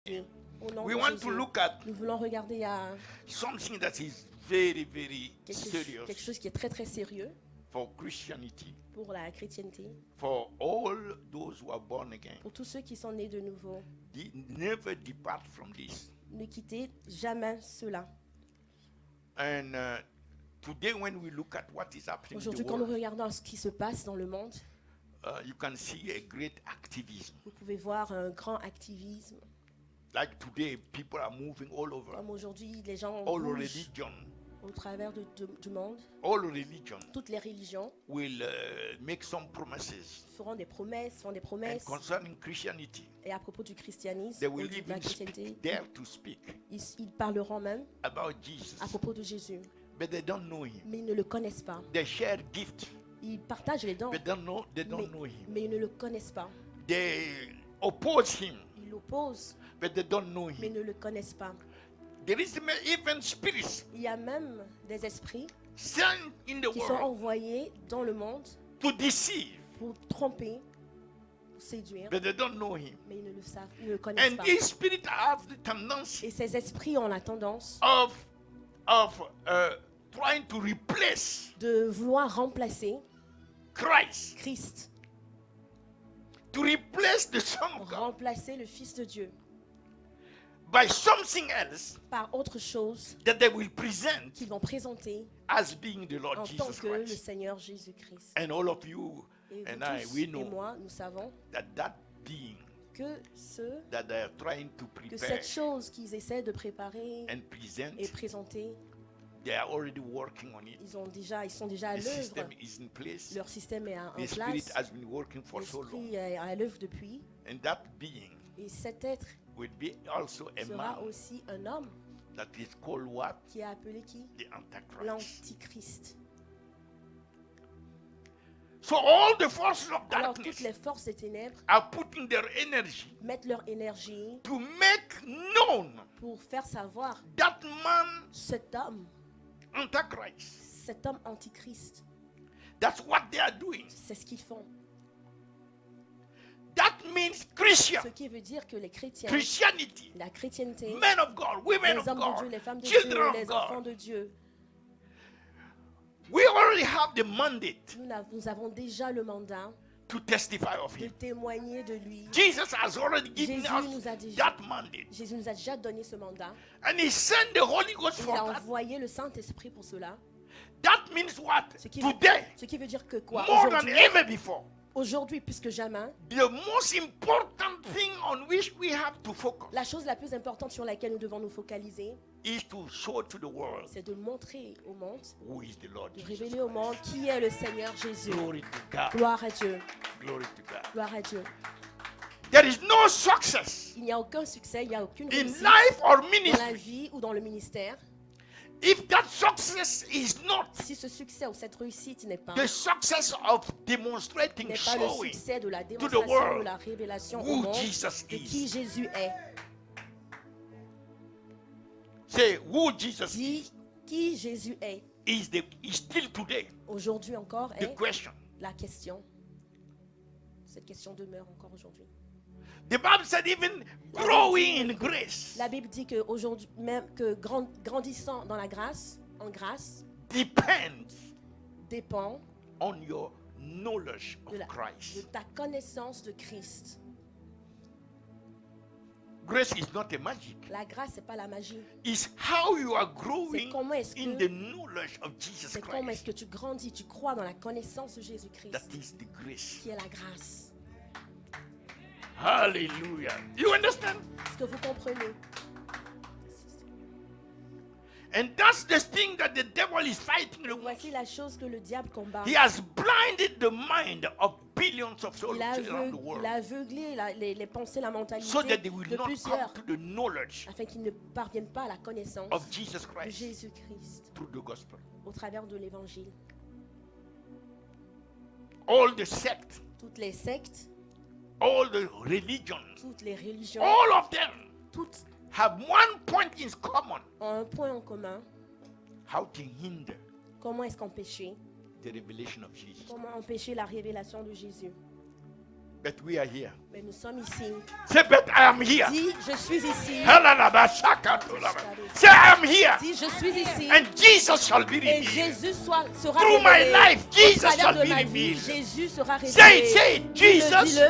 Et au nom We de want Jésus, to look at nous voulons regarder à something that is very, very quelque serious chose qui est très très sérieux for Christianity, pour la chrétienté, for all those who are born again. pour tous ceux qui sont nés de nouveau. Never depart from this. Ne quittez jamais cela. And today, when we look at what is happening in Aujourd'hui, the quand nous world, regardons ce qui se passe dans le monde, you can see a great activism. vous pouvez voir un grand activisme. Like today, people are moving all over, Comme aujourd'hui, les gens all bougent religion, au travers du monde. all religion Toutes les religions will make some promises. font des promesses. And concerning Christianity, Et à propos du christianisme, they et will de even la chrétienté, dare to speak ils parleront même about Jesus, à propos de Jésus. but they don't know him. Mais ils ne le connaissent pas. They share gift, Ils partagent les dons, but they don't know him. mais ils ne le connaissent pas. They oppose him, Ils l'opposent, but they don't know mais him. ne le connaissent pas. There is even spirits Il y a même des esprits sent in the qui sont world envoyés dans le monde to deceive, pour tromper, pour séduire, but they don't know him. mais ils ne le savent, ils ne le connaissent And pas. these spirits have the tendency Et ces esprits ont la tendance of trying to replace de vouloir remplacer Christ, Christ, to replace the Son of God remplacer le Fils de Dieu by something else par autre chose that they will present qu'ils vont présenter as being the Lord en tant Jesus que le Christ. Seigneur Jésus-Christ. And all of you Et vous and I, tous we et know moi, nous savons that being que ceux that they are trying to que prepare cette chose qu'ils essaient de préparer and present, et présenter, they are already working on it. ils sont déjà à The l'œuvre. system is in place. Leur système est en The Spirit place. has been working for so long. L'esprit est à l'œuvre depuis. And that being Et cet être will be also a sera man aussi un homme that is called what? qui est appelé qui? The Antichrist. L'Antichrist. So all the forces of Alors toutes darkness les forces des ténèbres are putting their energy mettent leur énergie to make known pour faire savoir that man, cet homme Antichrist. antichrist. That's what they are doing. C'est ce qu'ils font. That means Christian, Ce qui veut dire que les chrétiens, Christianity, la chrétienté, men of God, women les of hommes de Dieu, God, les femmes de children Dieu, of les enfants God. de Dieu, We already have the mandate nous avons déjà le mandat to testify of de him. témoigner de lui. Jesus has already given Jésus us nous a déjà, that mandate. Jésus nous a déjà donné ce mandat. And he sent the Holy Ghost Il for a that. envoyé le Saint-Esprit pour cela. That means what? Ce qui, Today, ce qui veut dire que quoi? more than Aujourd'hui, ever before, aujourd'hui plus que jamais, the most important thing on which we have to focus la chose la plus importante sur laquelle nous devons nous focaliser, is to show to the world c'est de montrer au monde, who is the Lord de Jesus révéler au monde Christ. qui est le Seigneur Jésus. Glory to God. Gloire à Dieu. Glory to God. Gloire à Dieu. There is no success Il n'y a aucun succès, il n'y a aucune in réussite life or dans la ministry vie ou dans le ministère if that success is not si ce succès ou cette réussite n'est pas, the success of demonstrating, n'est pas le showing succès de la the démonstration, world de la révélation au who monde Jesus de qui is. Jésus est. Say who Jesus Dis qui Jésus est. is still today Aujourd'hui encore the est question. la question. Cette question demeure encore aujourd'hui. The Bible said even growing in grace La Bible dit que aujourd'hui, même que grandissant dans la grâce, en grâce, depends dépend on your knowledge of de Christ. ta connaissance de Christ. Grace is not a magic. La grâce, c'est pas la magie. It's how you are C'est growing comment est-ce in que the knowledge of Jesus c'est comment est-ce Christ. que tu grandis, tu crois dans la connaissance de Jésus-Christ, That is the grace. qui est la grâce. Hallelujah. You understand? Est-ce que vous comprenez? And that's the thing that the devil is fighting the most. Voici la chose que le diable combat. He has blinded the mind of billions of souls Il a, around the world aveuglé les pensées, la mentalité so that they will de not plusieurs come to the knowledge afin qu'ils ne parviennent pas à la connaissance of Jesus de Christ Jésus-Christ through the gospel. au travers de l'évangile. All the sects, Toutes les sectes, all the religions, toutes les religions, all of them toutes have one point in common: ont un point en commun. how to hinder Comment est-ce qu'empêcher? the revelation of Jesus. Comment empêcher la révélation de Jésus? But we are here. Mais nous sommes ici. Say, but I am here. Dis, je suis ici. Say, I am here. Dis, je suis ici. And Jesus shall be Et revealed. Jésus sera Through my révélé. life, Jesus Au travers shall de be ma vie, revealed. Jésus sera révélé. Say it. Jesus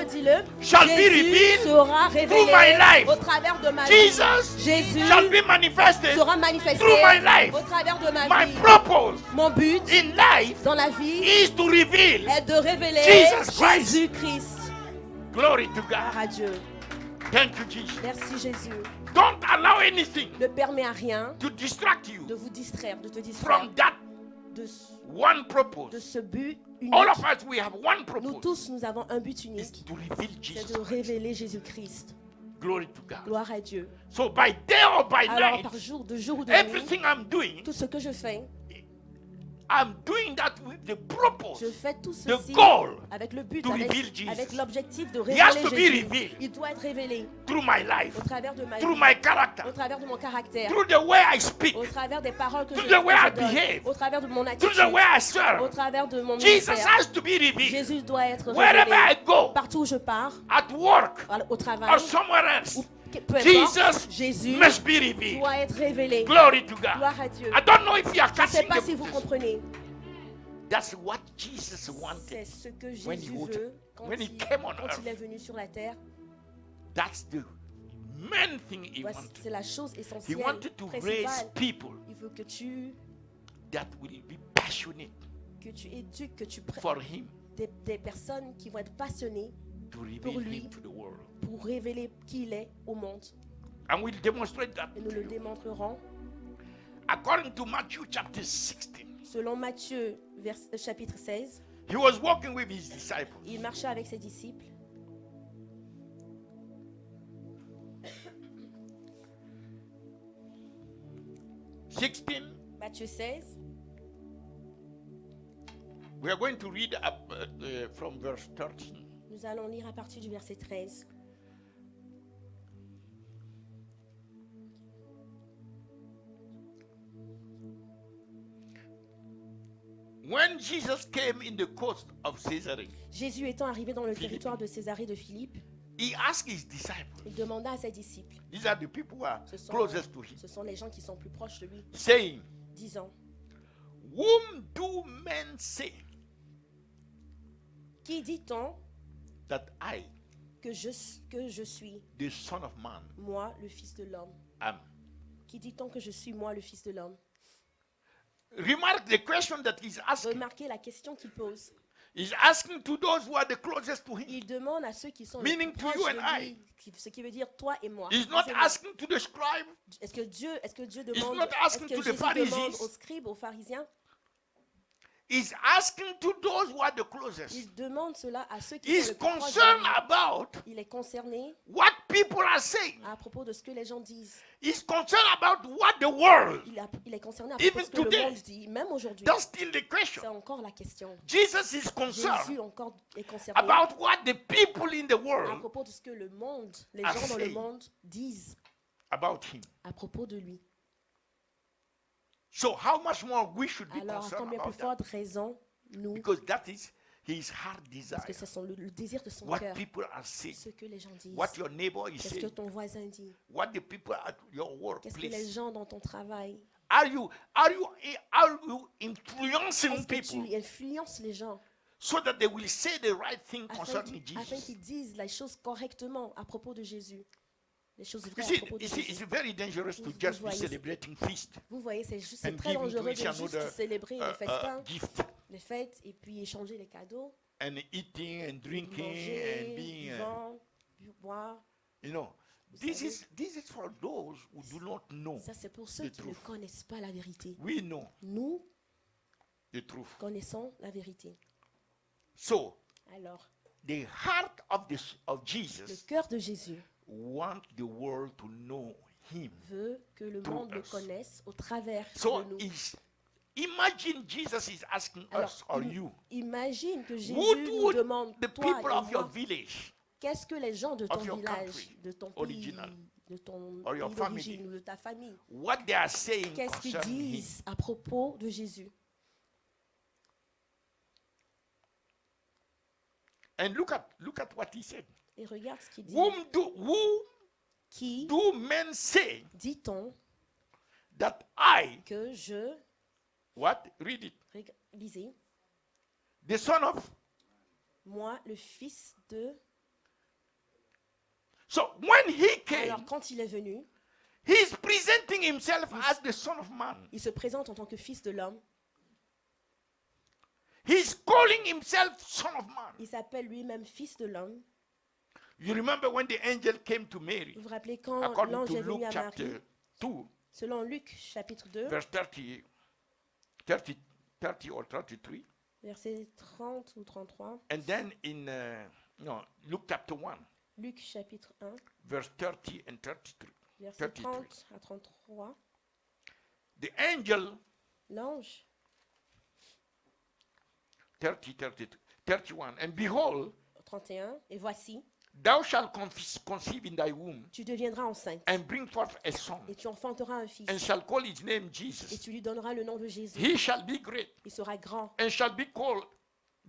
Dis-le. shall be Jésus revealed sera through my révélé life. au travers de ma vie. Jesus Jésus shall be manifested sera manifesté through my life. au travers de ma My vie. purpose Mon but in life dans la vie is to reveal. est de révéler Jesus Christ. Jésus-Christ. Glory to Gloire God. à Dieu. Thank you, Jesus. Merci Jésus. Don't allow anything Ne permets à rien to distract de you vous distraire, de te distraire from that de one de purpose. ce but unique. All of us, we have one Nous purpose. tous, nous avons un but Is unique. to reveal C'est Jesus de Christ. révéler Jésus-Christ. Glory to God. Gloire à Dieu. So by day or by Alors night, par jour, de jour ou de nuit, everything I'm doing, tout ce que je fais, I'm doing that with the purpose. je fais tout The ceci goal avec le but, to reveal Jesus. avec l'objectif de He has révéler to be Jésus. revealed. Il doit être révélé Through my life, au travers de ma through vie, my character, au travers de mon caractère, through the way I speak, au travers des paroles que je, through the way I que je donne, behave, au travers de mon through attitude, the way I au serve. travers de mon Jesus ministère. has to be revealed. Jésus doit être Wherever I révélé go, partout où je pars, at work, au travail, or somewhere else, ou peu importe, Jesus Jésus must be revealed. doit être révélé. Glory to God. Gloire à Dieu. I don't know if you are Je ne sais catching pas si the vous position. comprenez. That's what Jesus C'est wanted ce que when Jésus he veut quand when he il, came on quand il est earth. venu sur la terre. That's the main thing he Voici, wanted. c'est la chose He essentielle, wanted to raise principale. people Il veut que tu that will be passionate éduques, que tu for him des personnes qui vont être passionnées to reveal lui. him to the world. pour révéler qui il est au monde. And we'll demonstrate that Et nous to le you. démontrerons. According to Matthew chapter 16, Selon Matthieu, chapitre 16, he was walking with his disciples. il marchait avec ses disciples. Matthieu 16, We are going to read up from verse 13. nous allons lire à partir du verset 13. When Jesus came in the coast of Caesarea, Jésus étant arrivé dans le territoire de Césarée de Philippe, he asked his disciples, il demanda à ses disciples, these are the people who are ce sont, closest to him, ce sont les gens qui sont plus proches de lui, saying, disant, whom do men say qui dit-on that I, que je suis, the Son of Man, moi, le Fils de l'homme? am? Qui dit-on que je suis, moi, le Fils de l'homme? Remark the question that he's asking. Remarquez la question qu'il pose. He's asking to those who are the closest to him. Il demande à ceux qui sont Meaning les plus to you proches and de I. lui, ce qui veut dire toi et moi. He's not C'est moi. asking to the scribe. Est-ce que Dieu demande, not asking est-ce que to the Jésus Pharisees. demande aux scribes, aux pharisiens? He's asking to those who are the closest. Il demande cela à ceux qui He's sont les plus proches de concerned lui. about Il est concerné what people are saying. à propos de ce que les gens disent. He's concerned about what the world. Il est concerné à Even propos de ce que today. le monde dit. Même aujourd'hui, That's still the question. c'est encore la question. Jesus is concerned Jésus encore est concerné about what the people in the à world propos de ce que le monde, les are gens dans le saying. monde disent about him. à propos de lui. So how much more we should be Alors, à concerned combien plus about that? forte raison, nous, Because that is his heart desire. parce que c'est le désir de son What cœur, people are saying. ce que les gens disent. What your neighbor is Qu'est-ce que saying. ton voisin dit? What the people at your Qu'est-ce que les workplace. gens dans ton travail? Are you influencing Est-ce que people tu influences les gens so that they will say the right thing concerning afin Jesus? qu'ils disent les choses correctement à propos de Jésus? Les choses You vraies à see, propos de it's Jésus. very dangerous to Vous just be voyez, celebrating feast Vous voyez, c'est and très giving to dangereux de each juste another célébrer les festins, gift les fêtes, et puis échanger les cadeaux, and eating and drinking and manger, being, vivant, boire. you know. Vous This savez. is for those who do not know Ça, c'est pour ceux the qui ne truth. connaissent pas la vérité. We know Nous the truth. connaissons la vérité. So Alors, the heart of le Jesus cœur de Jésus want the world to know him. veut que le Through monde le us. connaisse au travers So de nous. imagine Jesus is asking us or you. Imagine que Jésus Would nous demande, the toi people et of your moi, village qu'est-ce que les gens de ton of your village, country, de ton pays, original, de ton or your pays d'origine family, ou de ta famille, what they are saying qu'est-ce qu'ils concerning him? disent à propos de Jésus? And look at what he said. Et regarde ce qu'il dit. Who Qui do men say dit-on that I, que je... what? Read it. Lisez. The son of. Moi, le fils de... So when he came, Alors, quand il est venu, he's presenting himself as the son of man. il se présente en tant que fils de l'homme. He's calling himself son of man. Il s'appelle lui-même fils de l'homme. You remember when the angel came to Mary, Vous vous rappelez quand according l'ange to est venu Luke à chapter Marie, 2, selon Luc chapitre 2, verse 30 or 33. verset 30 ou 33. And then in Luke chapter 1, Luc chapitre 1, verse 30 and 33. verset 33. 30 à 33. The angel, L'ange, 30, 32, 31, and behold, 31, et voici, thou shalt conceive in thy womb tu deviendras enceinte and bring forth a son, et tu enfanteras un fils and shall call his name et Jesus. tu lui donneras le nom de Jésus. He shall be great Il sera grand. and shall be called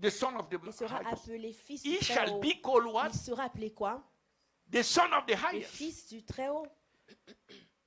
the son of the Il sera highest. appelé fils He du shall Très-Haut. be called what? Il sera appelé quoi? The son of the Le highest. fils du Très-Haut.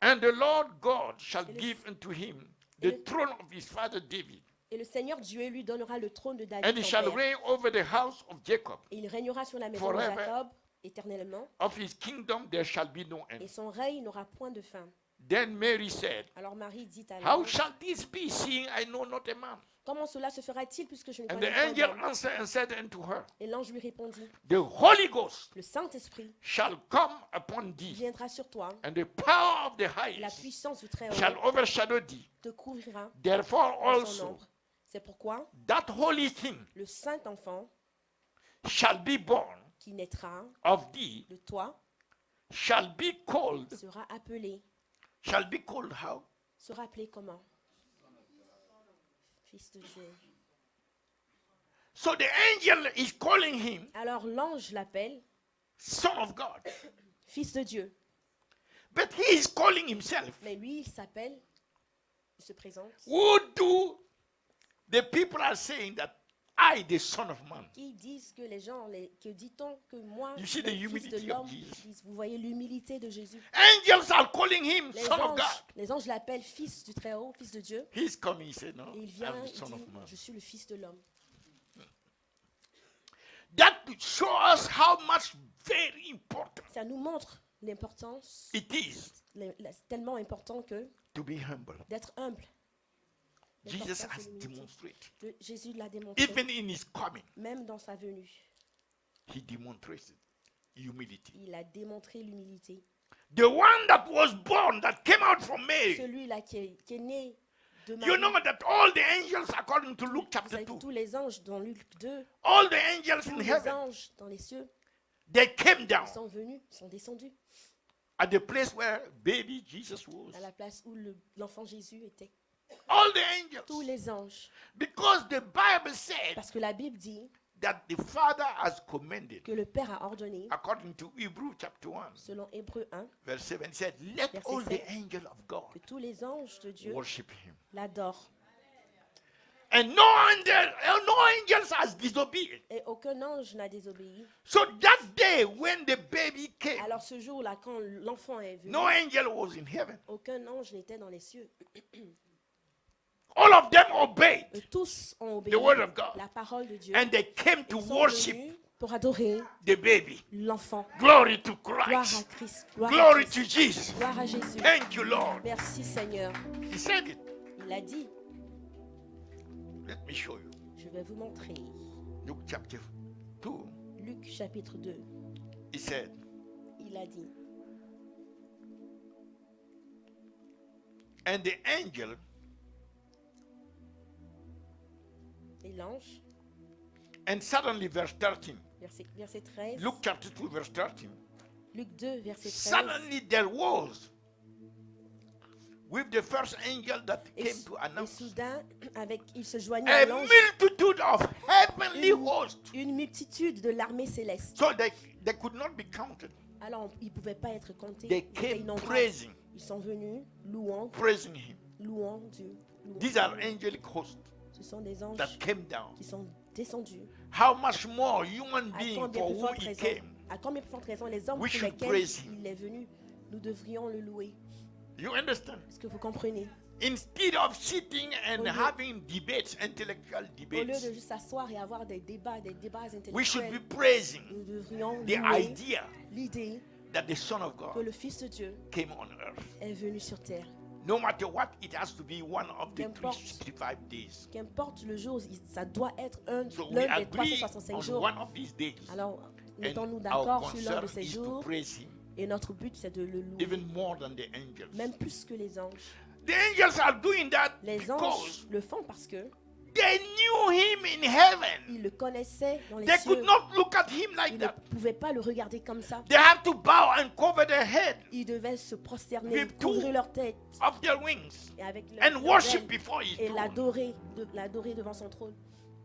And the Lord God shall Et le- give unto him et the le- throne of his father David, Et le Seigneur Dieu lui donnera le trône de and David, he son shall père. reign over the house of Jacob. Et il régnera sur la maison Forever. de Jacob éternellement. Of his kingdom there shall be no Et end. son règne n'aura point de fin. Then Mary said, Alors Marie dit à how l'ange, shall this be, seeing I know not a man? comment cela se fera-t-il puisque je ne And connais the pas angel d'homme? answered and said unto her, Et l'ange lui répondit, the Holy Ghost le Saint-Esprit shall come upon thee, viendra sur toi, and the power of the la highest puissance du Très-Haut shall overshadow thee. te couvrira Therefore de son also ombre. C'est pourquoi that holy thing le Saint-Enfant shall be born qui naîtra of thee de toi shall be called how? sera appelé comment? Fils de Dieu. So the angel is calling him Alors l'ange l'appelle son of God, fils de Dieu. but he is calling himself. Mais lui, il s'appelle, il se présente. Who do the people are saying that I, the son of man? Qui disent que les gens, que dit-on que moi, You see le the fils humility de of l'homme, Jesus. vous voyez l'humilité de Jésus. Angels are calling him son of God. Les anges l'appellent fils du Très-Haut, fils de Dieu. He's coming, he said, no, Et il vient, I'm the il son dit, of man. je suis le fils de l'homme. That shows us how much very important Ça nous montre l'importance, it is c'est tellement important que to be humble. d'être humble. Jesus L'importance de has l'humilité. demonstrated, Jésus l'a démontré, even in his coming, même dans sa venue. he demonstrated humility. Il a démontré l'humilité. The one that was born, that came out from Mary. Celui-là qui est né de Marie. You know that all the angels, according to Luke Vous chapter savez, 2, tous les anges dans Luc 2, all the angels in tous les heaven, anges dans les cieux, they came down ils sont venus, ils sont descendus at the place where baby Jesus was. à la place où l'enfant Jésus était. All the Tous angels. les anges. Because the Bible said Parce que la Bible dit that the Father has commanded, que le Père a ordonné, according to Hebrews chapter 1, selon Hébreux 1, verse 7, he said, let Verset all the 7. angels of God que tous les anges de Dieu worship him. l'adorent. And no angels has disobeyed. Et aucun ange n'a désobéi. So that day when the baby came, Alors ce jour-là, quand l'enfant est venu, no angel was in heaven. aucun ange n'était dans les cieux. All of them obeyed, Eux tous ont obéi The word of God. la parole de Dieu. and they came to Ils sont worship venus pour adorer the baby. l'enfant. Glory to Gloire à Christ. Christ. Gloire à Glory Christ. to Jesus. Gloire à Jésus. Thank you, Lord. Merci Seigneur. He said it. Il a dit, Let me show you. je vais vous montrer. Luke chapter 2. Luc chapitre 2, He said, il a dit, and the angel, et l'ange, and suddenly, verse 13. verset 13, Luke chapter 2, verse 13. Luc 2, verset 13, Suddenly there was with the first angel that et, came to et announce soudain, il se joignit a à l'ange, multitude of heavenly hosts. une multitude de l'armée céleste. So they could not be counted. Alors, ils ne pouvaient pas être comptés. They Ils étaient came innombrables. praising, Ils sont venus louant praising him. Dieu. louant These are Dieu. angelic hosts Ce sont des anges that came down qui sont descendu, how much more human à being combien for plus who forte he raison, came. à combien plus forte raison les hommes We pour should lesquels praise him. il est venu, nous devrions le louer. You understand? Est-ce que vous comprenez? Instead of sitting and Au lieu- having debates, intellectual Au lieu debates, de juste s'asseoir et avoir des débats we should be intellectuels, praising nous devrions the louer idea l'idée that the Son of que God le Fils de Dieu came on earth. est venu sur terre. No matter what, it has to be one of the Qu'importe. 365 days. Qu'importe le jour, ça doit être So we l'un des agree 365 on jours. one of these days. Alors, And mettons-nous our d'accord sur l'un concern de ces is to jours praise him et notre but c'est de le louer, even more than the angels. même plus que les anges. The angels are doing that Les anges because le font parce que they knew him in heaven. ils le connaissaient dans les They cieux. could not look at him like Ils ne that. pouvaient pas le regarder comme ça. They have to bow and cover their head Ils devaient se prosterner, With two couvrir leur tête of their wings et avec and leur worship ailes before his et throne. l'adorer devant son trône.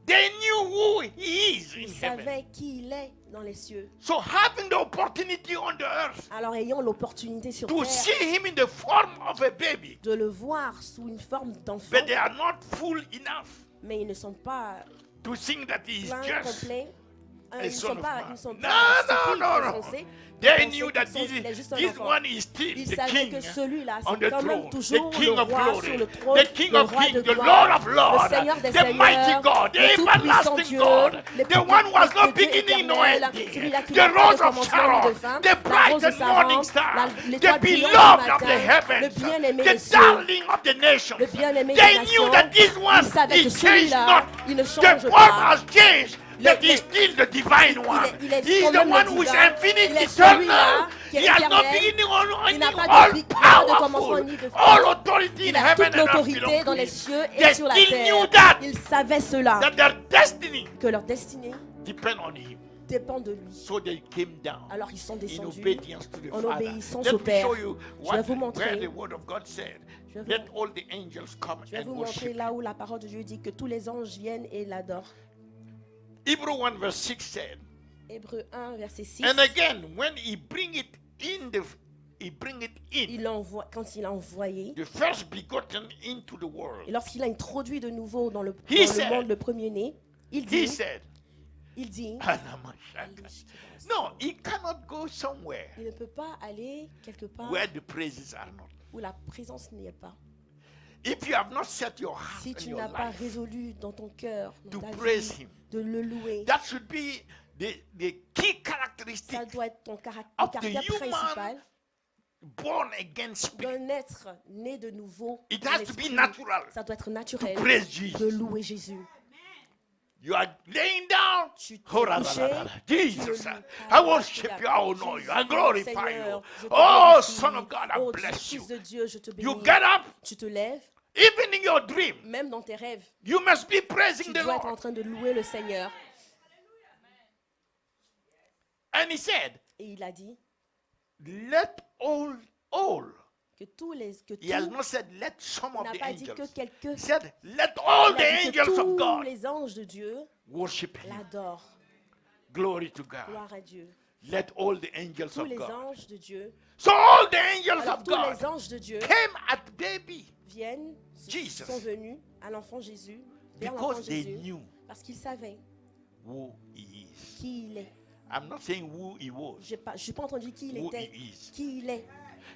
They knew who he is Ils in heaven. savaient qui il est dans les cieux. So having the opportunity on the earth Alors ayant l'opportunité sur to terre see him in the form of a baby, de le voir sous une forme d'enfant, but they are not full enough mais ils ne sont pas to think that he is pleins, just complets. a Ils ne son sont of pas, man. ils ne sont No, pas no, stupides, no, no. insensés. They Ils knew pensaient that qu'il est juste un this enfant. one is still Ils the savaient king que celui-là, on c'est the quand même throne, toujours the king le of roi glory, sur le trône, the king le of roi kings, de the gloire, Lord of le lords, Seigneur des the mighty seigneurs, God, the le tout-puissant everlasting Dieu, God, le the one who has no Dieu beginning nor éternel, ending, celui-là qui the n'a pas rose de of commencement ni Sharon, de fin, the la bright rose and morning savante, star, l'étoile the brillante beloved du of the matin, heavens, le bien-aimé des the cieux, darling of the nations. le bien-aimé des They nations. knew that this one, Ils savaient he que changed celui-là, not. il ne The change form pas. has changed, but Le- he's still the divine one. il est He is quand the même le one who is divin. infinite, Il est eternal. celui-là qui est He has no éternel. beginning or Il n'a ending, pas de all pi- pas de commencement powerful. ni de fin. All authority in Il a heaven toute and earth l'autorité belongs dans to les him. cieux et They sur la still terre. knew that, Ils savaient cela, that their destiny que leur destinée depend on him. dépend de lui. So they came down Alors ils sont in descendus. obedience to the en Father. obéissance Let au me Père. show you Je vais what, vous montrer. where the word of God said. Je vais Let vous- all the angels come Je vais and vous montrer worship. là où la parole de Dieu dit que tous les anges viennent et l'adorent. Hebrew 1 verse 6 said, Hébreux 1, verset 6. and again, when he bring it in Quand il a envoyé, the first begotten into the world, et lorsqu'il a introduit de nouveau dans le said- monde le premier-né, il he dit, said, no, he cannot go somewhere il ne peut pas aller quelque part where the praises are not. où la présence n'y est pas. If you have not set your heart Si and tu your n'as pas life résolu dans ton cœur, to dans ta praise vie, him, de le louer, that should be the key characteristic ça doit être ton caractère of the human principal born again spirit. d'un être né de nouveau. It dans has to be l'esprit. natural Ça doit être to naturel praise Jesus. de louer Jésus. You are laying down. Tu Oh, t'es couché, Jesus, tu le loues. I worship you, I honor you, I glorify Seigneur, you. je te Oh, glorifie. Son of God, I Oh, bless you. Fils de Dieu, je te You bénis. get up, Tu te lèves, even in your dream, même dans tes rêves, you must be tu praising the dois être en Lord. train de louer le Seigneur. And he said, Et il a dit let all. que tous les que He has tout not said, let some il of n'a the pas dit que angels. quelques He said, let all il the a dit que angels of tous God les anges de Dieu worship him. l'adorent. Glory to God. Gloire à Dieu. Let all the angels Tous of les God. anges de Dieu, So all the angels alors of tous les God anges de Dieu came at baby viennent, Jesus. sont venus à l'enfant Jésus, vers l'enfant because they Jésus, knew parce qu'ils savaient who he is. qui il est. I'm not saying who he was, Je n'ai pas entendu qui il who était, he is. qui il est.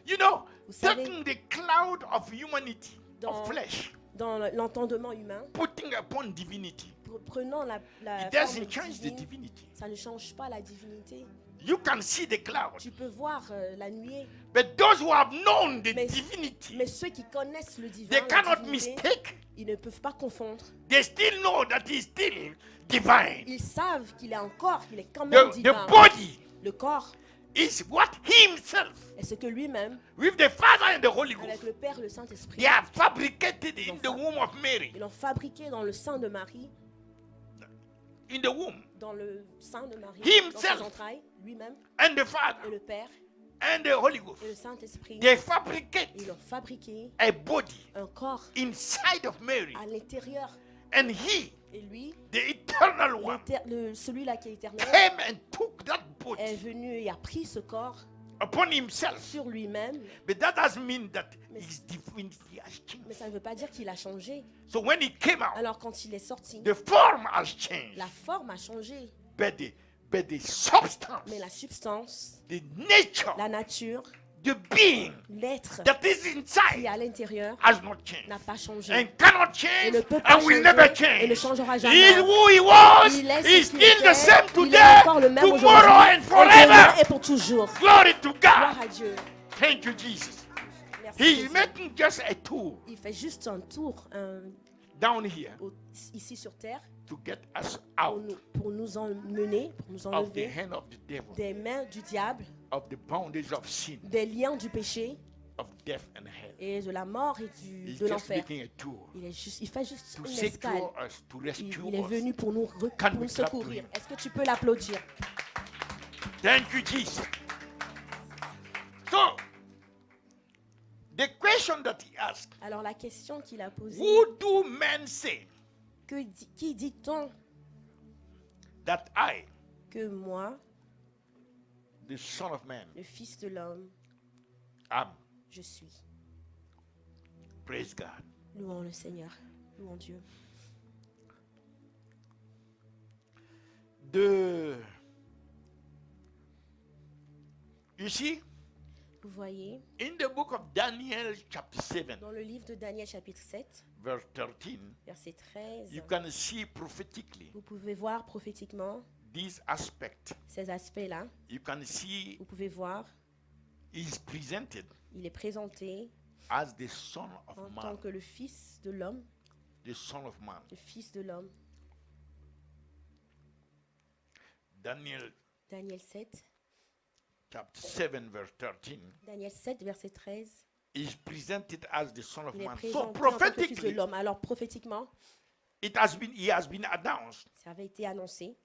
You know, Vous savez, taking the cloud of humanity, dans- of flesh, Dans l'entendement humain, putting upon divinity, prenant la it forme doesn't change the divine, divinity. ça ne change pas la divinité. You can see the cloud, Tu peux voir la nuée, but those who have known the Mais- divinity, mais ceux qui connaissent le divin, they la cannot divinité, mistake. ils ne peuvent pas confondre. They still know that he's still divine. Ils savent qu'il est quand même The divin. body Le corps is what he himself, est ce que lui-même, with the Father and the Holy avec Ghost, le Père et le Saint-Esprit, they have fabricated in the womb of Mary, ils l'ont fabriqué dans le sein de Marie, in the womb, dans le sein de Marie, Himself. dans ses entrailles, lui-même, and the et Father le Père and the Holy Ghost. et le Saint-Esprit. They fabricate Ils ont fabriqué a body un corps inside of Mary, à l'intérieur. and he, Et lui, the eternal one, celui-là qui est éternel, came and took that est body venu et a pris ce corps upon himself. sur lui-même, But that doesn't mean that Mais- his divinity has changed. mais ça ne veut pas dire qu'il a changé. So when he came out, Alors quand il est sorti, the form has changed. la forme a changé, But the substance, mais la substance, the nature, la nature, the being l'être that is qui est inside à l'intérieur has not changed. n'a pas changé. And cannot Et change ne peut pas and will never changer et ne change. changera He is jamais. who he was. Il est He's ce qu'il still the était, same il est today, encore le même tomorrow aujourd'hui, and et demain forever. et pour toujours. Glory to Gloire God. à Dieu. Thank you, Jesus. Merci, He's Jésus. making just a tool Il fait juste un tour down here ici sur terre to get us pour out nous emmener, pour nous of the enlever hand of the devil, des mains du diable, of the bondage of sin, des liens du péché of death and hell. et de la mort et He's de just l'enfer. making a tool Il fait juste to une escale. secure us, to rescue Il est us. venu pour nous, Can pour we nous clap to secourir. him? Est-ce que tu peux l'applaudir? Thank you, Jesus. So, the question that he asked, Alors la question qu'il a posée, who do men say qui dit-on that I, que moi, the Son of Man, le Fils de l'homme, am? je suis? Praise God. Louons le Seigneur, louons Dieu. You see, Vous voyez, in the book of Daniel, chapter 7, dans le livre de Daniel chapitre 7, verse 13, verset 13, you can see prophetically vous pouvez voir prophétiquement these aspects. ces aspects-là. You can see Vous pouvez voir, he's presented il est présenté as the Son of en Man. tant que le Fils de l'homme, The Son of Man. le Fils de l'homme. Daniel Daniel 7, chapter 7, verse 13. Daniel 7, verset 13. Is presented as the Son of Il est Man. So présenté en tant que Fils de prophetically, l'homme. Alors prophétiquement, he has been announced. ça avait été annoncé.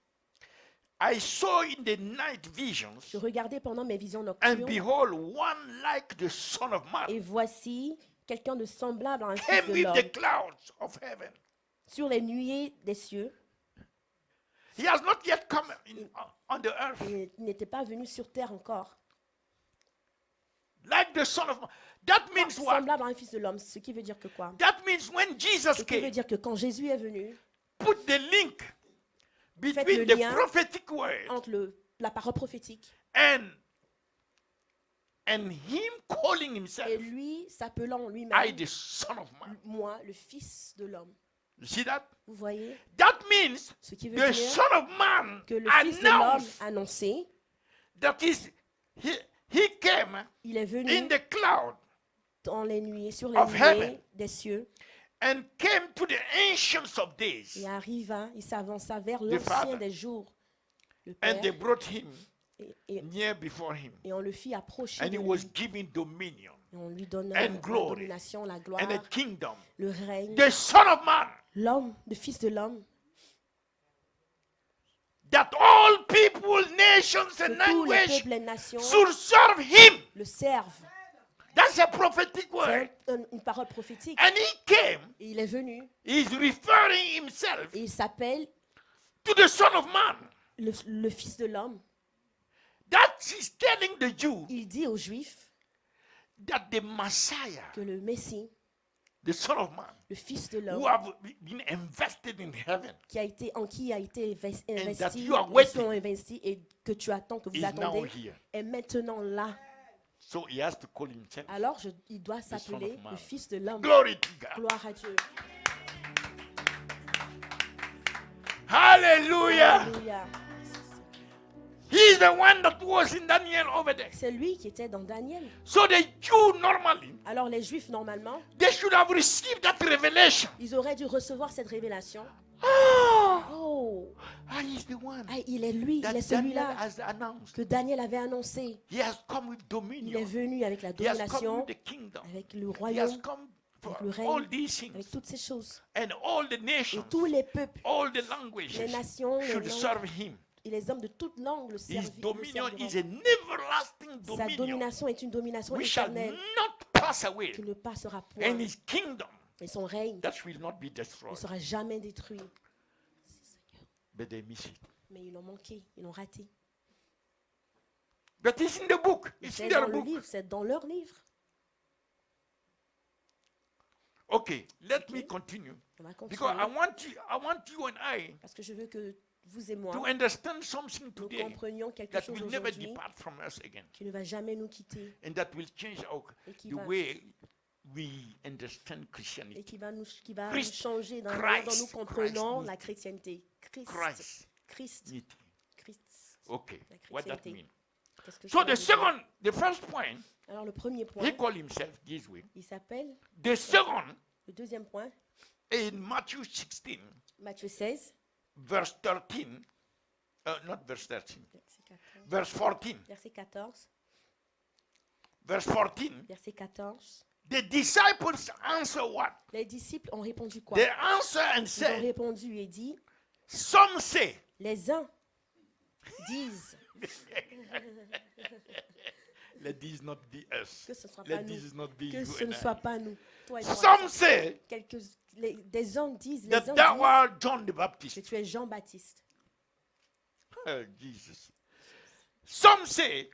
I saw in the night visions, Je regardais pendant mes visions and nocturnes, behold, one like the Son of Man et voici quelqu'un de semblable à un Fils came de with l'homme the clouds of heaven. sur les nuées des cieux. He has not yet come on the earth Il n'était pas venu sur terre encore. like the Son of Man. That means what? Semblable à un Fils de l'homme, ce qui veut dire que quoi? That means when Jesus Ce qui veut came, dire que quand Jésus est venu, put the link Faites between le the lien prophetic word entre la parole prophétique and him calling himself, et lui s'appelant I, lui-même, the Son of Man. moi, le Fils de l'homme. You see that? Vous voyez? That means Ce qui veut the dire Son of Man que le Fils de l'homme announced annoncé, that he came il est in venu the cloud dans les nuées, sur les of nuées heaven. des cieux, and came to the ancients of days, et arriva, il s'avança vers The l'ancien Father. des jours, le and Père, they brought him et near before him, et on le fit approcher and de he lui, was given dominion et on lui donna and la glory domination, la gloire, and a kingdom. le règne, The Son of Man, l'homme, le Fils de l'homme, that all people, nations, que and tous les languages peuples et nations should serve him. le servent. That's a prophetic word. C'est une parole prophétique. And he came, Et il est venu, he's referring himself et il s'appelle to the Son of Man. le Fils de l'homme. That he's telling the Jew Il dit aux Juifs that the Messiah, que le Messie, the Son of Man, le Fils de who l'homme, have been invested in heaven, en qui a été that investi, you are ils sont waiting, investis et que tu attends, que vous is now attendez, here. est maintenant là. So he has to call himself. Alors il doit Son s'appeler of Man. le Fils de l'homme. Glory to God. Gloire à Dieu. Hallelujah. Alléluia. He's the one that was in Daniel over there. C'est lui qui était dans Daniel. So the Jew normally, Alors les Juifs, normalement, they should have received that revelation. ils auraient dû recevoir cette révélation. Oh, Oh, he's the one il est lui, il that est Daniel celui-là has announced. que Daniel avait annoncé. He has come with Il est dominion. venu avec la He has come domination, with the kingdom. avec le He has royaume, come for avec le règne, all these avec things. toutes ces choses. And all the Et nations, tous les peuples, all the languages les nations, les should langues serve him. et les hommes de toute langue le His serviront. dominion is an everlasting Sa dominion domination est une domination which shall éternelle not pass away. qui ne passera point. And his kingdom Et son règne that will not be ne destroyed. sera jamais détruit. But they miss it. Mais ils l'ont manqué, ils l'ont raté. But it's in the book. It's in C'est their dans le book. livre, c'est dans leur livre. Okay, let me Ok. continue. On va Because continuer. I want you and I Parce que je veux que vous et moi, to understand something nous today comprenions quelque that chose will never aujourd'hui depart from us again. qui ne va jamais nous quitter And that will change et qui the va, way we understand et Christianity. qui va nous Christ- changer dans la manière dont nous Christ- comprenons Christ- la chrétienté. Christ. Christ. Unity. Christ. Okay, La what that chrétienté. mean? Qu'est-ce que So cela veut dire? the first point, Alors le premier point, he called himself this way. il s'appelle, The second, le deuxième point, in Matthew 16, Matthieu 16, verse 13, not verse 13, verset 14. verse 14. Verset 14. Verse 14, Verset 14. the disciples answer what? Les disciples ont répondu quoi? They answer and Ils ont say, répondu et dit, some say, les uns disent let this not be us. que ce ne soit pas Let nous, this not be que you ce and ne I. soit pas nous. Toi et moi, Some say des hommes disent, that les uns thou disent art John the que Baptist. tu es Jean-Baptiste. Oh, Jesus. Some say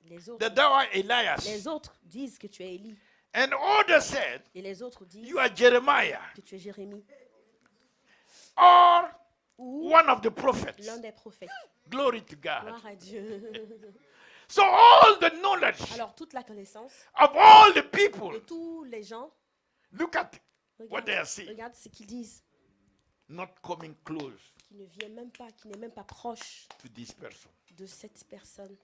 Les autres, that thou art Elias. les autres disent que tu es Élie. And others said, Et les autres disent you are Jeremiah que tu es Jérémie. or Ou one of the prophets. l'un des prophètes. Glory to God. Gloire à Dieu. So all the knowledge Alors toute la connaissance of all the people, de tous les gens, look at what regarde, they are saying. regarde ce qu'ils disent, Not coming close qui ne viennent même pas, qui n'est même pas proche to this person. de cette personne.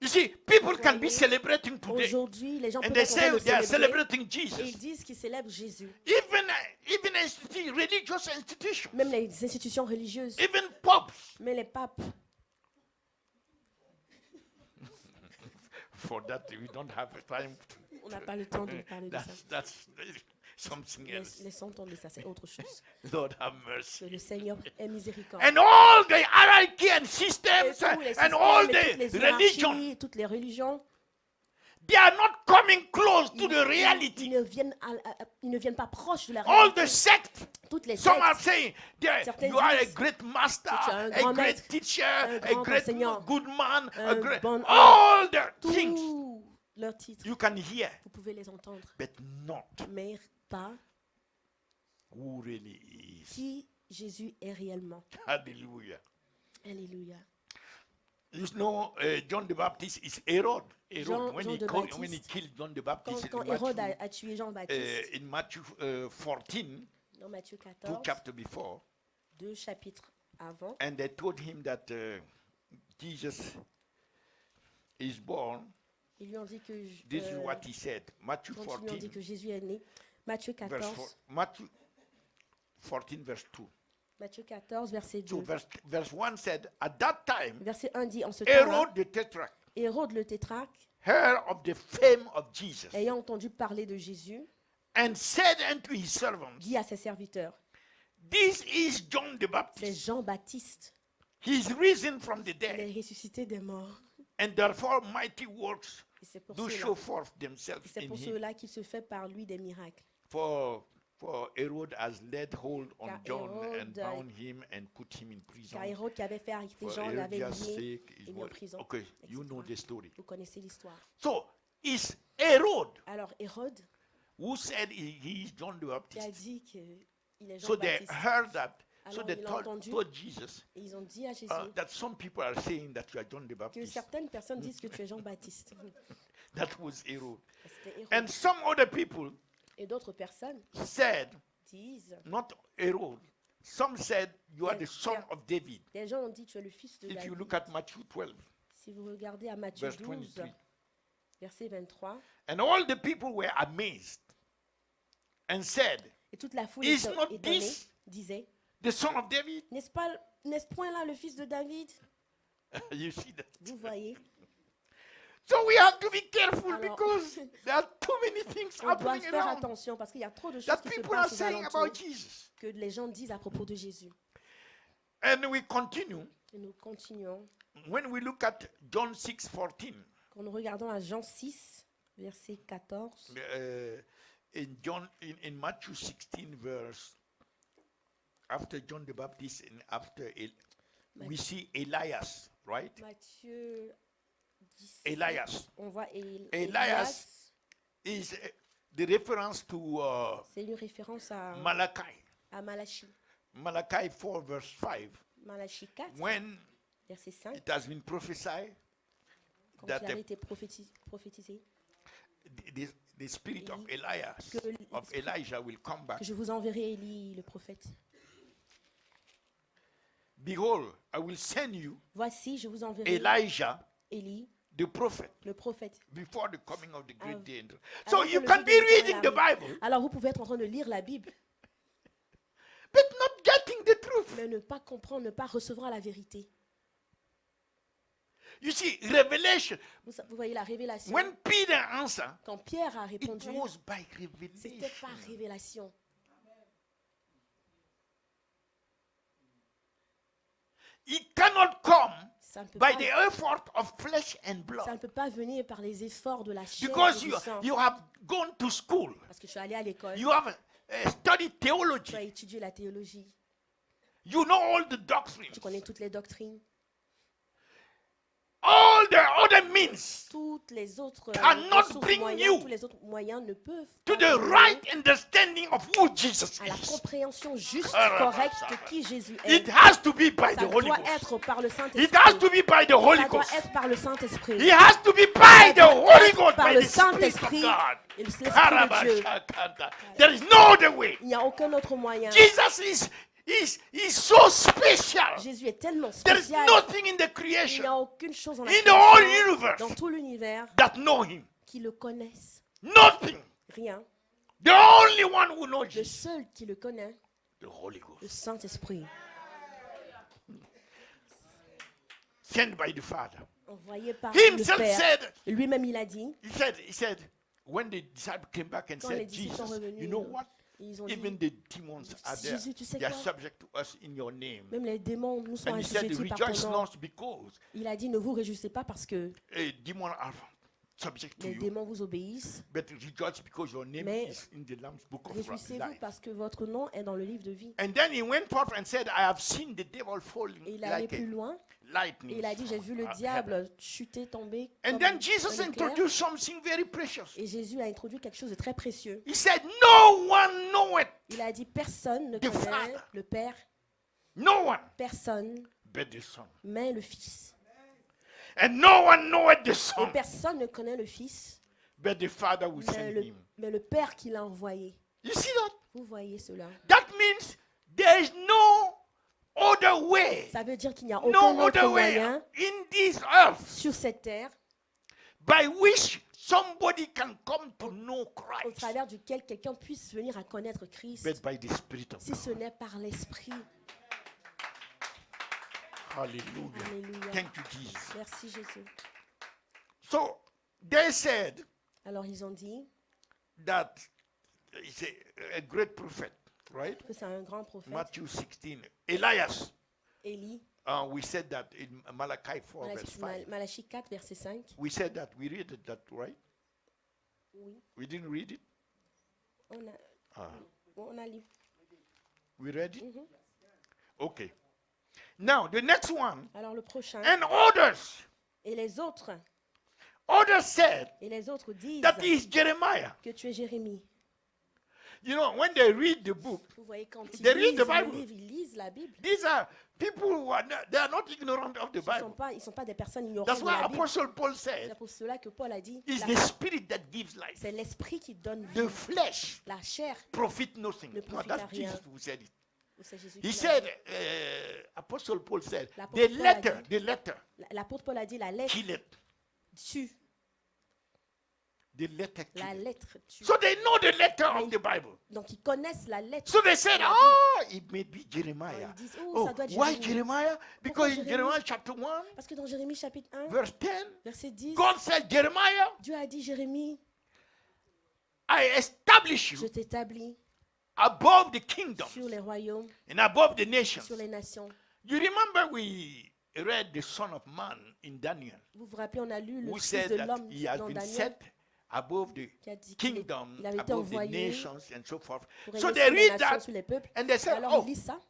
You see, people can be Voyez, celebrating today. Aujourd'hui, les gens And peuvent they être en say train de they are célébrer celebrating et ils Jesus. disent qu'ils célèbrent Jésus. Even religious institutions, Même les institutions religieuses, even popes. même les papes. For that, we don't have time. On n'a pas le temps de parler de ça. That's something else. Laissons tomber ça, c'est autre chose. Lord have mercy. Que le Seigneur est miséricorde. And all the hierarchy and Et systems tous les and all systèmes et toutes the les religion, hiérarchies, toutes les religions, they are not coming close to ils, the reality. ils ne viennent pas proches de la All the réalité. sects, Toutes les some are sectes, saying Certains you are a disent great master, que tu es un a grand great maître, teacher, un a grand great enseignant, good man, a un great bon homme. all the things tous leurs titres, you can hear, vous pouvez les entendre, but not mais pas who really is. qui Jésus est réellement. Hallelujah. Alléluia. You know, John the Baptist is Herod. Jean When he the killed John the Baptist Quand Hérode a tué Jean-Baptiste, in Matthew 14, dans Matthieu two 14, chapters before, 2 chapitres avant, and they told him that Jesus is born. ils lui ont dit que, This is what he said. Matthew quand ils lui ont dit 14, que Jésus est né, Matthieu verse 4. 14, Matthew 14, verse 2. Matthieu 14, verset 2. So verse 1 said, at that time, Verset 1 dit, en ce temps-là, Herod the Tetrarch Hérode le tétrarque, heard of the fame of Jesus ayant entendu parler de Jésus, and said unto his servants, dit à ses serviteurs, this is John the c'est Baptist. Jean-Baptiste, He is risen from the il est dead, ressuscité des morts. and therefore mighty works Et c'est pour do cela, show forth themselves c'est in pour him. cela qu'il se fait par lui des miracles. For Herod has laid hold on Car John and Hérode, bound him and put him in prison. Car Hérode qui avait fait arrêter For Jean l'avait Herodias' lié sake et is mis en what- prison. Okay, you etc. know the story. Vous connaissez l'histoire. So it's Herod Alors Hérode who said he is John the qui a Baptist. dit qu'il est So they Jean-Baptiste. heard that. So Alors, they il a told entendu. Jesus Et ils ont dit à Jésus that some people are saying that you are John the que Baptist. certaines personnes disent que tu es Jean-Baptiste. That was Herod. C'était Hérode. And some other people Et d'autres personnes said, disent, not Herod, some said you are the son Yeah. of David. des gens ont dit tu es le fils de If you David. look at Matthew 12, Si vous regardez à Matthieu verse 12, 23. verset 23, And all the people were amazed and said, et toute la foule Is not étonnée this- disait, the son of David? n'est-ce point là le fils de David? You see that? Vous voyez, So we have to be careful Alors, because there are too many things on doit happening faire around attention parce qu'il y a trop de choses that qui se people are passent aux saying about alentours Jesus. que les gens disent à propos de Jésus. And we continue Et nous continuons. when we look at John 6:14. Quand nous regardons à Jean 6, verset 14, In Matthew 16 verse, after John the Baptist and after we see Elias right? Matthieu 17. Elias. On voit Elias is the reference to C'est une référence à Malachi. Malachie. Malachi 4 verse 5. Malachie 4, When verset 5, it has been prophesied quand that il avait été prophétisé, the spirit of Elias, que of Elijah will come back. que je vous enverrai Élie, le prophète. Behold, I will send you Voici, je vous enverrai Elijah, Élie, the prophet, le prophète. before the coming of the great day. Avant So que you le can jour be de l'Éternel reading the arrive. Bible, Alors vous pouvez être en train de lire la Bible, but not getting the truth. mais ne pas comprendre, ne pas recevoir la vérité. You see, revelation. Vous voyez la révélation. When Peter answered, Quand Pierre a it répondu, was by c'était revelation. par révélation. It cannot come Ça ne peut by pas, the effort of flesh and ça ne blood. peut pas venir par les efforts de la chair Because et du sang. you have gone to school. Parce que je suis allée à l'école, You have studied tu as theology. étudié la théologie, You know all the doctrines. tu connais toutes les doctrines, All the other means toutes les autres Cannot ressources, bring moyens, you tous les autres moyens ne peuvent to pas the mener right understanding of who Jesus à la is. compréhension juste, Ah, correcte ça. de qui Jésus est. It has to be by Ça the Holy doit Ghost. être par le It Saint-Esprit. has to be by the Holy Ça doit Ghost. être par le Saint-Esprit. It has to be by Ça the doit Holy être Ghost, par by le the Spirit of Saint-Esprit God. et l'Esprit de Dieu. Harabashakanta. There is no other way. Il n'y a aucun autre moyen. Jesus is so special. Jésus est tellement There is spécial. nothing in the Il n'y a creation aucune chose en la in the whole création, universe dans tout l'univers, that know him. qui le connaisse. Nothing. Rien. The only one who knows Le Jesus, seul qui le connaît, the Holy le Ghost, Saint-Esprit, sent by the Father. envoyé par He le himself Père. said, Lui-même, il a dit, he said, when the disciples came back and quand les said, disciples sont Jesus, revenus, you know what? ils ont Even dit, the demons are there. Jésus, tu sais They are quoi? subject to us in your name. Même les démons nous sont And he said, assujettis par rejoice ton nom. not because Il a dit, ne vous réjouissez pas parce que demons are subject to les you, démons vous obéissent. but rejoice because your name Mais is in the Lamb's book of Réjouissez-vous life. parce que votre nom est dans le livre de vie. And then he went forth and said, I have seen the devil falling Et il allait like plus a loin. lightning. Et il a dit, j'ai vu le from diable heaven. chuter, tomber. And comme then Jesus un éclair. introduced something very precious. Et Jésus a introduit quelque chose de très précieux. He said, no one knoweth, Il a dit, personne ne The connaît Father. le Père, no one personne, but the Son. mais le Fils. And no one knoweth the Et Son, personne ne connaît le Fils, but the Father who mais sent him. le Père qui l'a envoyé. You see that? Vous voyez cela. That means there is no other way, Ça veut dire qu'il n'y a no aucun autre other way moyen in this earth sur cette terre by which somebody can come to know au Christ, travers duquel quelqu'un puisse venir à connaître Christ, but by the Spirit of si ce God. n'est par l'Esprit. Hallelujah. Alléluia. Thank you, Jesus. Merci Jésus. So they said Alors ils ont dit that he's a great prophet, right? que c'est un grand prophète, Matthew 16. Elias, Élie. we said that in Malachi 4, verse 5. Malachie 4, verset 5. We said that, we read that, right? Oui, We didn't read it? on a lu. We read it? Mhm. Okay. Now, the next one, Alors le prochain. and others Et les autres said disent that he is Jeremiah. que tu es Jérémie. You know, when they read the book, Vous voyez, quand ils They read lisent the le Bible. livre, ils lisent la Bible. these are people who are not, they are not ignorant of the Ils Bible. ne sont pas des personnes ignorantes That's de why la Bible. Apostle Paul said, C'est pour cela que Paul a dit, it's la- the spirit that gives life. c'est l'esprit qui donne vie. The flesh La chair, profit nothing. Ne No, profite à that's rien. Jesus who said it. c'est Jésus He qui l'a said, dit. Apostle Paul said, L'apôtre the Paul a letter, dit- the letter, L'apôtre Paul a dit, la lettre kill it. tue. The letter La kill it. lettre tue. So they know the letter of the Bible. Donc ils connaissent la lettre. So they said, de la oh, it may be Bible. Jeremiah. Ils disent, oh, Oh, ça doit être why Jérémie. Jeremiah? Because in Jérémie? Jeremiah chapter 1, Parce que dans Jérémie chapitre 1, verse 10, verset 10, God said, Jeremiah, Dieu a dit, Jérémie, I establish je you t'établis above the kingdom sur les royaumes, and above the nations. sur les nations. You remember we read the Son of Man in Daniel, Vous vous rappelez, on a lu le who Fils said de that l'homme he has dans been Daniel, set above the qui a dit qu'il kingdom, il avait été above the envoyé nations, and so forth. pour So régner they sur les read nations, that sur les peuples. and they Et say, alors oh, ils lisent ça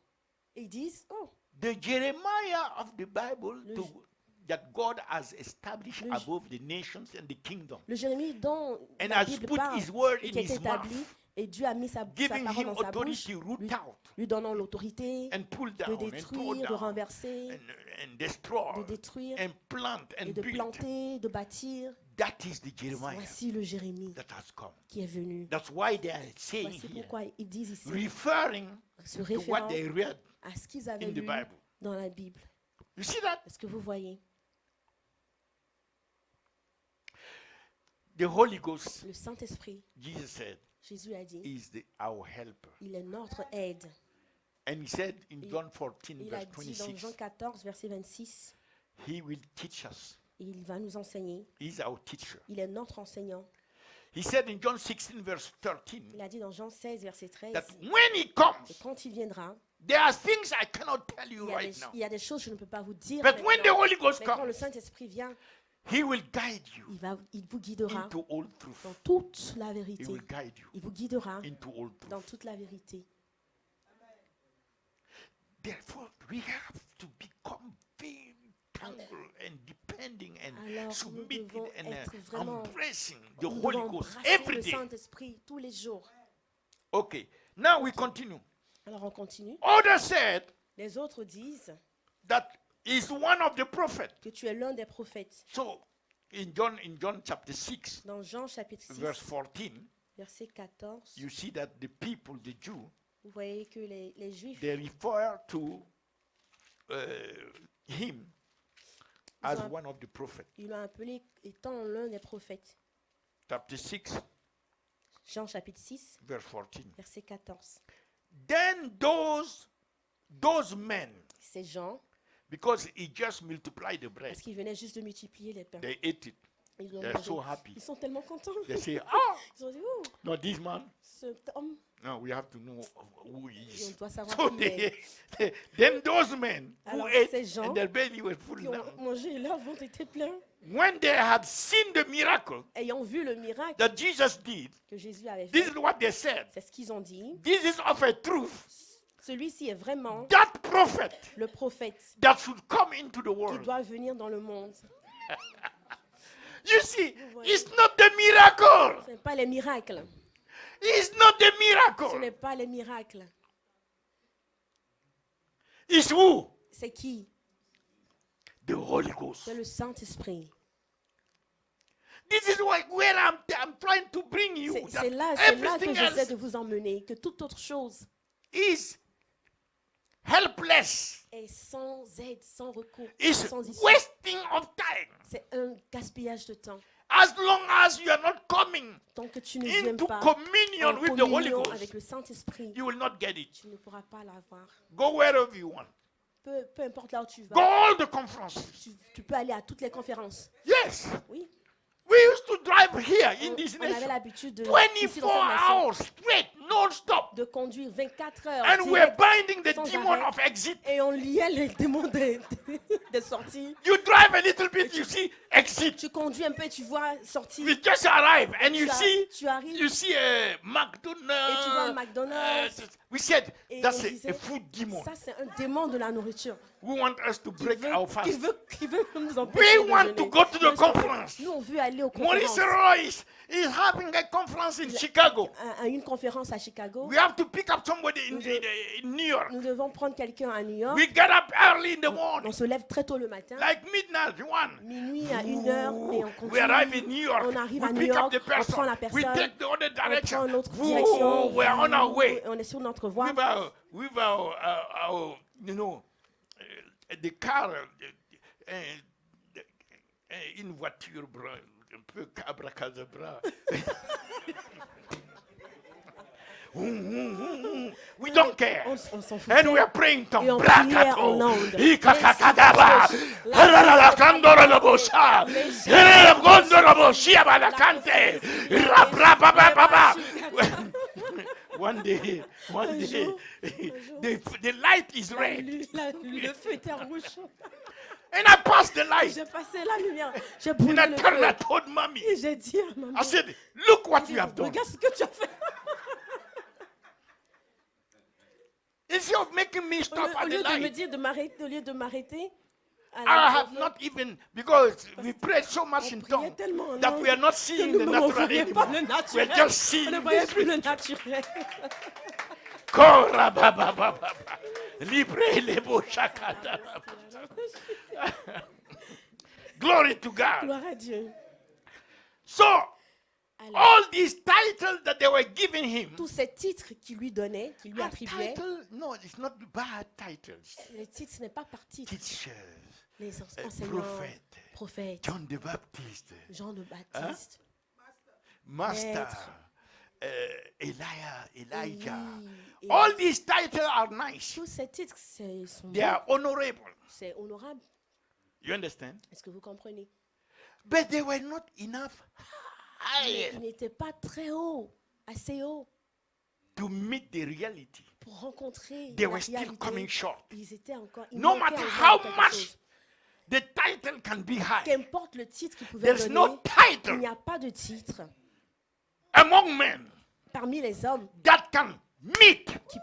et ils disent, oh, the Jeremiah of the Bible, Le- to that God has established Le- above the nations and the kingdom, Le Jérémie dont and la has Bible put parle his word et in qui est his établi, mouth, et Dieu a mis sa giving parole him dans sa bouche, authority to root out lui donnant l'autorité and pull de down and throw détruire, de down renverser, and destroy de détruire and plant and et de build. planter, de bâtir. That is the Jeremiah Voici le Jérémie that has come. qui est venu. That's why they are saying Voici here, pourquoi ils disent ici, referring se to what référant they read à ce qu'ils avaient in the lu Bible. dans la Bible. You see that? Est-ce que vous voyez? The Holy Ghost, Le Saint-Esprit, Jesus said, Jésus a dit, is our helper. il est notre aide. And he said in John 14, Il a verse dit dans 26, Jean 14, verset 26, he will teach us. il va nous enseigner. He's our teacher. Il est notre enseignant. He said in John 16, verse 13, Il a dit dans Jean 16, verset 13, that when he comes, que quand il viendra, there are things I cannot tell you right now. il y a des choses que je ne peux pas vous dire. But when the maintenant. Holy Ghost Mais quand le comes, Saint-Esprit vient, he will guide you il vous guidera into all dans truth. toute la He vérité. will guide you Il vous guidera into all dans truth. toute la vérité. Therefore, we have to become very tangled and depending and Alors, nous submitted devons and être vraiment, embracing the nous Holy devons Ghost embrasser every le day. Saint-Esprit tous les jours. Okay, now we continue. Alors on continue. Others said Les autres disent that he's one of the prophets. que tu es l'un des prophètes. So in John chapter 6, Dans Jean chapitre 6, verse 14, verset 14, you see that the people, the Jew, vous voyez que les Juifs they refer to him as one of the prophets. ils l'ont appelé étant l'un des prophètes. Chapter 6, Jean chapitre 6, verse 14. verset 14. Then those men, Ces gens, because he just multiplied the bread, parce qu'ils venaient juste de multiplier les pains, they ate it. ils ont They're mangé. so happy. Ils sont tellement contents. They say, ah, Ils ont dit, oh, no, this man. cet homme, No, we have to know who he et on is. doit savoir So qui il est. then those men who Alors, ate ces gens and their belly was full Qui ont now, mangé et leur ventre était plein. when they had seen the miracle Ayant vu le miracle that Jesus did, que Jésus avait this fait, is what they said. c'est ce qu'ils ont dit. This is of a truth. Celui-ci est vraiment That prophet le prophète that should come into the qui world. doit venir dans le monde. You see, voyez. it's not the miracle. Ce n'est pas les miracles. It's not the Ce miracle. n'est pas les miracles. It's who? C'est qui? The Holy Ghost. C'est le Saint-Esprit. This is where I'm trying to bring you. that C'est là que everything j'essaie else de vous emmener, que toute autre chose is helpless. est sans aide, sans recours, It's sans issue. wasting of time. C'est un gaspillage de temps. As long as you are not coming Tant que tu ne viens into pas communion en with the Holy communion Ghost, avec le Saint-Esprit, you will not get it. tu ne pourras pas l'avoir. Go wherever you want. Peu importe là où tu Go vas, all the conferences. tu peux aller à toutes les conférences. Yes. Oui, We used to drive here in this on avait nation l'habitude de, ici 24 dans cette nation, hours straight, non-stop. de conduire 24 heures And we're direct, binding the sans demon arrêt. of exit. et on liait les démons des sorties. You drive a little bit, you see exit. Tu conduis un peu et tu vois sortir. We just arrive and you Tu arrives you see a McDonald's. et tu vois un McDonald's. We said Et that's on a disait, food demon. ça c'est un démon de la nourriture We want us to qui break veut, our fast. qui veut nous empêcher We de want jeûner. to go to the Nous, conference. Nous, on veut aller aux Maurice conférences. Royce is having a conference in Chicago. À une conférence à Chicago. We have to pick up somebody in New York. Nous devons prendre quelqu'un à New York. We get up early in the On morning, se lève très tôt le matin, like midnight, one. minuit à 1h, et on We continue. arrive in New York. On arrive We à New pick up York, the on prend la person. We personne, take the other on prend direction. l'autre direction. We're on our way. On est sur notre voie. With our you know, the car, une voiture, un peu abracadabra. We don't care. On s'en fout. And we are praying Et on tongue. priait en langue. Ikakakadaba. La candora la bosa. La gondora bosia balacante. Rapa. One day, the light is red. Le feu était rouge. And I passed the light. J'ai passé la lumière. J'ai And brûlé I le turned, I feu. told mommy. Et j'ai dit à maman, I said, look what you have done. regarde ce que tu as fait. Instead of making me stop Au at lieu the de me light, dire au lieu de m'arrêter, à I la have prophète. not even, because we prayed so much On in priait tongues tellement en that langue we are not que seeing nous the ne natural voyons pas anymore. le We're naturel. just On seeing ne the voyait plus le spiritual. naturel. Korababababa. Libre lebo shakata. Glory to God. Gloire à Dieu. So, Alors, all these titles that they were giving him, tous ces titres qu'il lui donnait, qu'il lui are attribuait, title, no, it's not bad titles. les titres, ce n'est pas par titre. Teachers, Les a enseignants, prophet, prophètes, John the Baptist, Jean de Baptiste, Master, Maître, Elijah. Élie, All Élie. these titles are nice. Tous ces titres, sont They bons. are honorable. C'est honorable. You understand? Est-ce que vous comprenez? But they were not enough Mais high il n'était pas très haut, assez haut, to meet the reality. pour rencontrer They la were still coming réalité. short. Ils étaient encore. Il No manquait matter encore how quelque much chose. the title can be high, Qu'importe le titre qu'il pouvait there's donner, no il title n'y a pas de titre among men parmi les hommes that can meet qui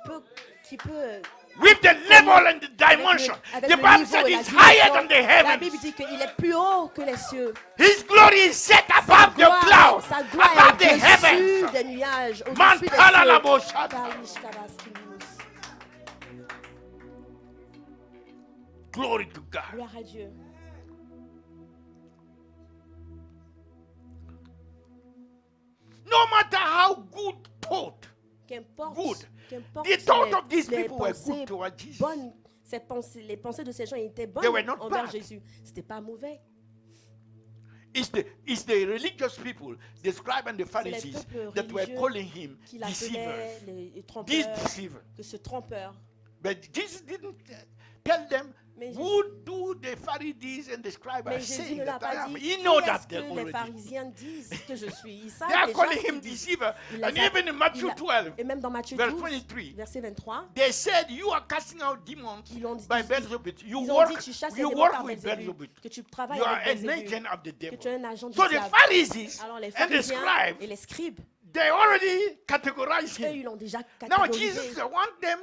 peut with the level and the dimension. avec The le Bible niveau said et la it's higher than dimension. the La heavens. Bible dit qu'il est plus haut que les cieux. His glory is set above the clouds, Sa gloire above the est au-dessus heavens. des nuages, au-dessus Man des pala la cieux. boshata. Kalish kabaskimus. Glory to God. Gloire à Dieu. No matter how good thought, Qu'importe, Good. qu'importe the thought of these les people were pensées good towards Jesus. bonnes, les pensées de ces gens étaient bonnes They were not envers bad. Jésus. C'était pas mauvais. It's the religious people, the scribes and the C'est les Pharisees, peuples that were religieux calling him qui deceiver. l'appelaient les This trompeurs, deceiver. que ce trompeur. But Jesus didn't tell them Mais who do the Pharisees and the scribes are Mais Jésus saying ne l'a that I pas am. dit. He Qui know est-ce that que they les already. pharisiens disent que je suis? Ils savent They are déjà calling ce qu'ils him disent. deceiver. Il And les a- even in Matthew il a- 12, Et même dans Matthieu verse 12, 23, verset 23, they said you are casting out demons ils ont dit, by Beelzebub. You ils ont work, dit tu chasses les you démons work par with Beelzébub, Beelzebub. que tu travailles You are avec an Beelzébub, agent of the que devil. tu es un agent du So the diable. Pharisees Alors les and the pharisiens et scribes, les scribes, they already categorized eux, him. ils l'ont déjà Now catégorisé. Jesus want them,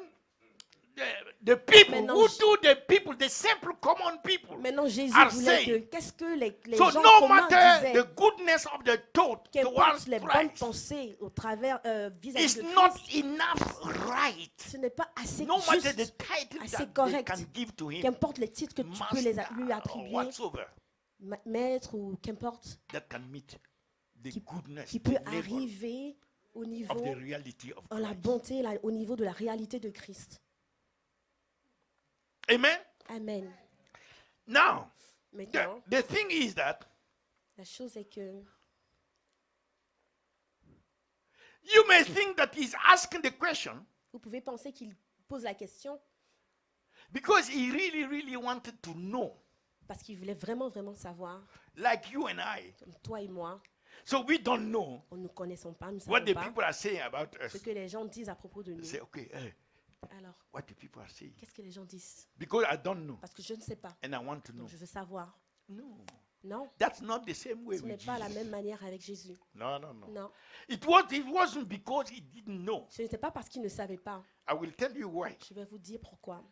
the people Maintenant, who do the people, the simple common people, Maintenant, Jésus are voulait que, saying. qu'est-ce que les So gens no communs matter disaient, the goodness of the thought towards qu'importe les bonnes Christ, pensées au travers, vis-à-vis it's de not Christ, enough right. ce n'est pas assez No matter the juste, title assez that they correct. can give to him, Qu'importe les titres que tu peux lui master or attribuer, whatsoever, maître ou qu'importe, that can meet the goodness, qui the peut level arriver au niveau, of the reality of en la Christ. bonté, au niveau de la réalité de Christ. Amen. Amen. Now, Maintenant, the thing is that la chose est que you may think that he's asking the question vous pouvez penser qu'il pose la question because he really wanted to know, parce qu'il voulait vraiment, vraiment savoir, like you and I. comme toi et moi, So we don't know nous ne connaissons pas, nous ne what savons the pas people are saying about ce us. que les gens disent à propos de nous. Say, okay, Alors, what the people are saying. qu'est-ce que les gens disent? Because I don't know Parce que je ne sais pas. and I want to know. Donc, je veux savoir. No, Non, that's not the same way ce n'est with pas la Jesus. même manière avec Jésus. No. Non, It wasn't because he didn't know. ce n'était pas parce qu'il ne savait pas. I will tell you why. Je vais vous dire pourquoi.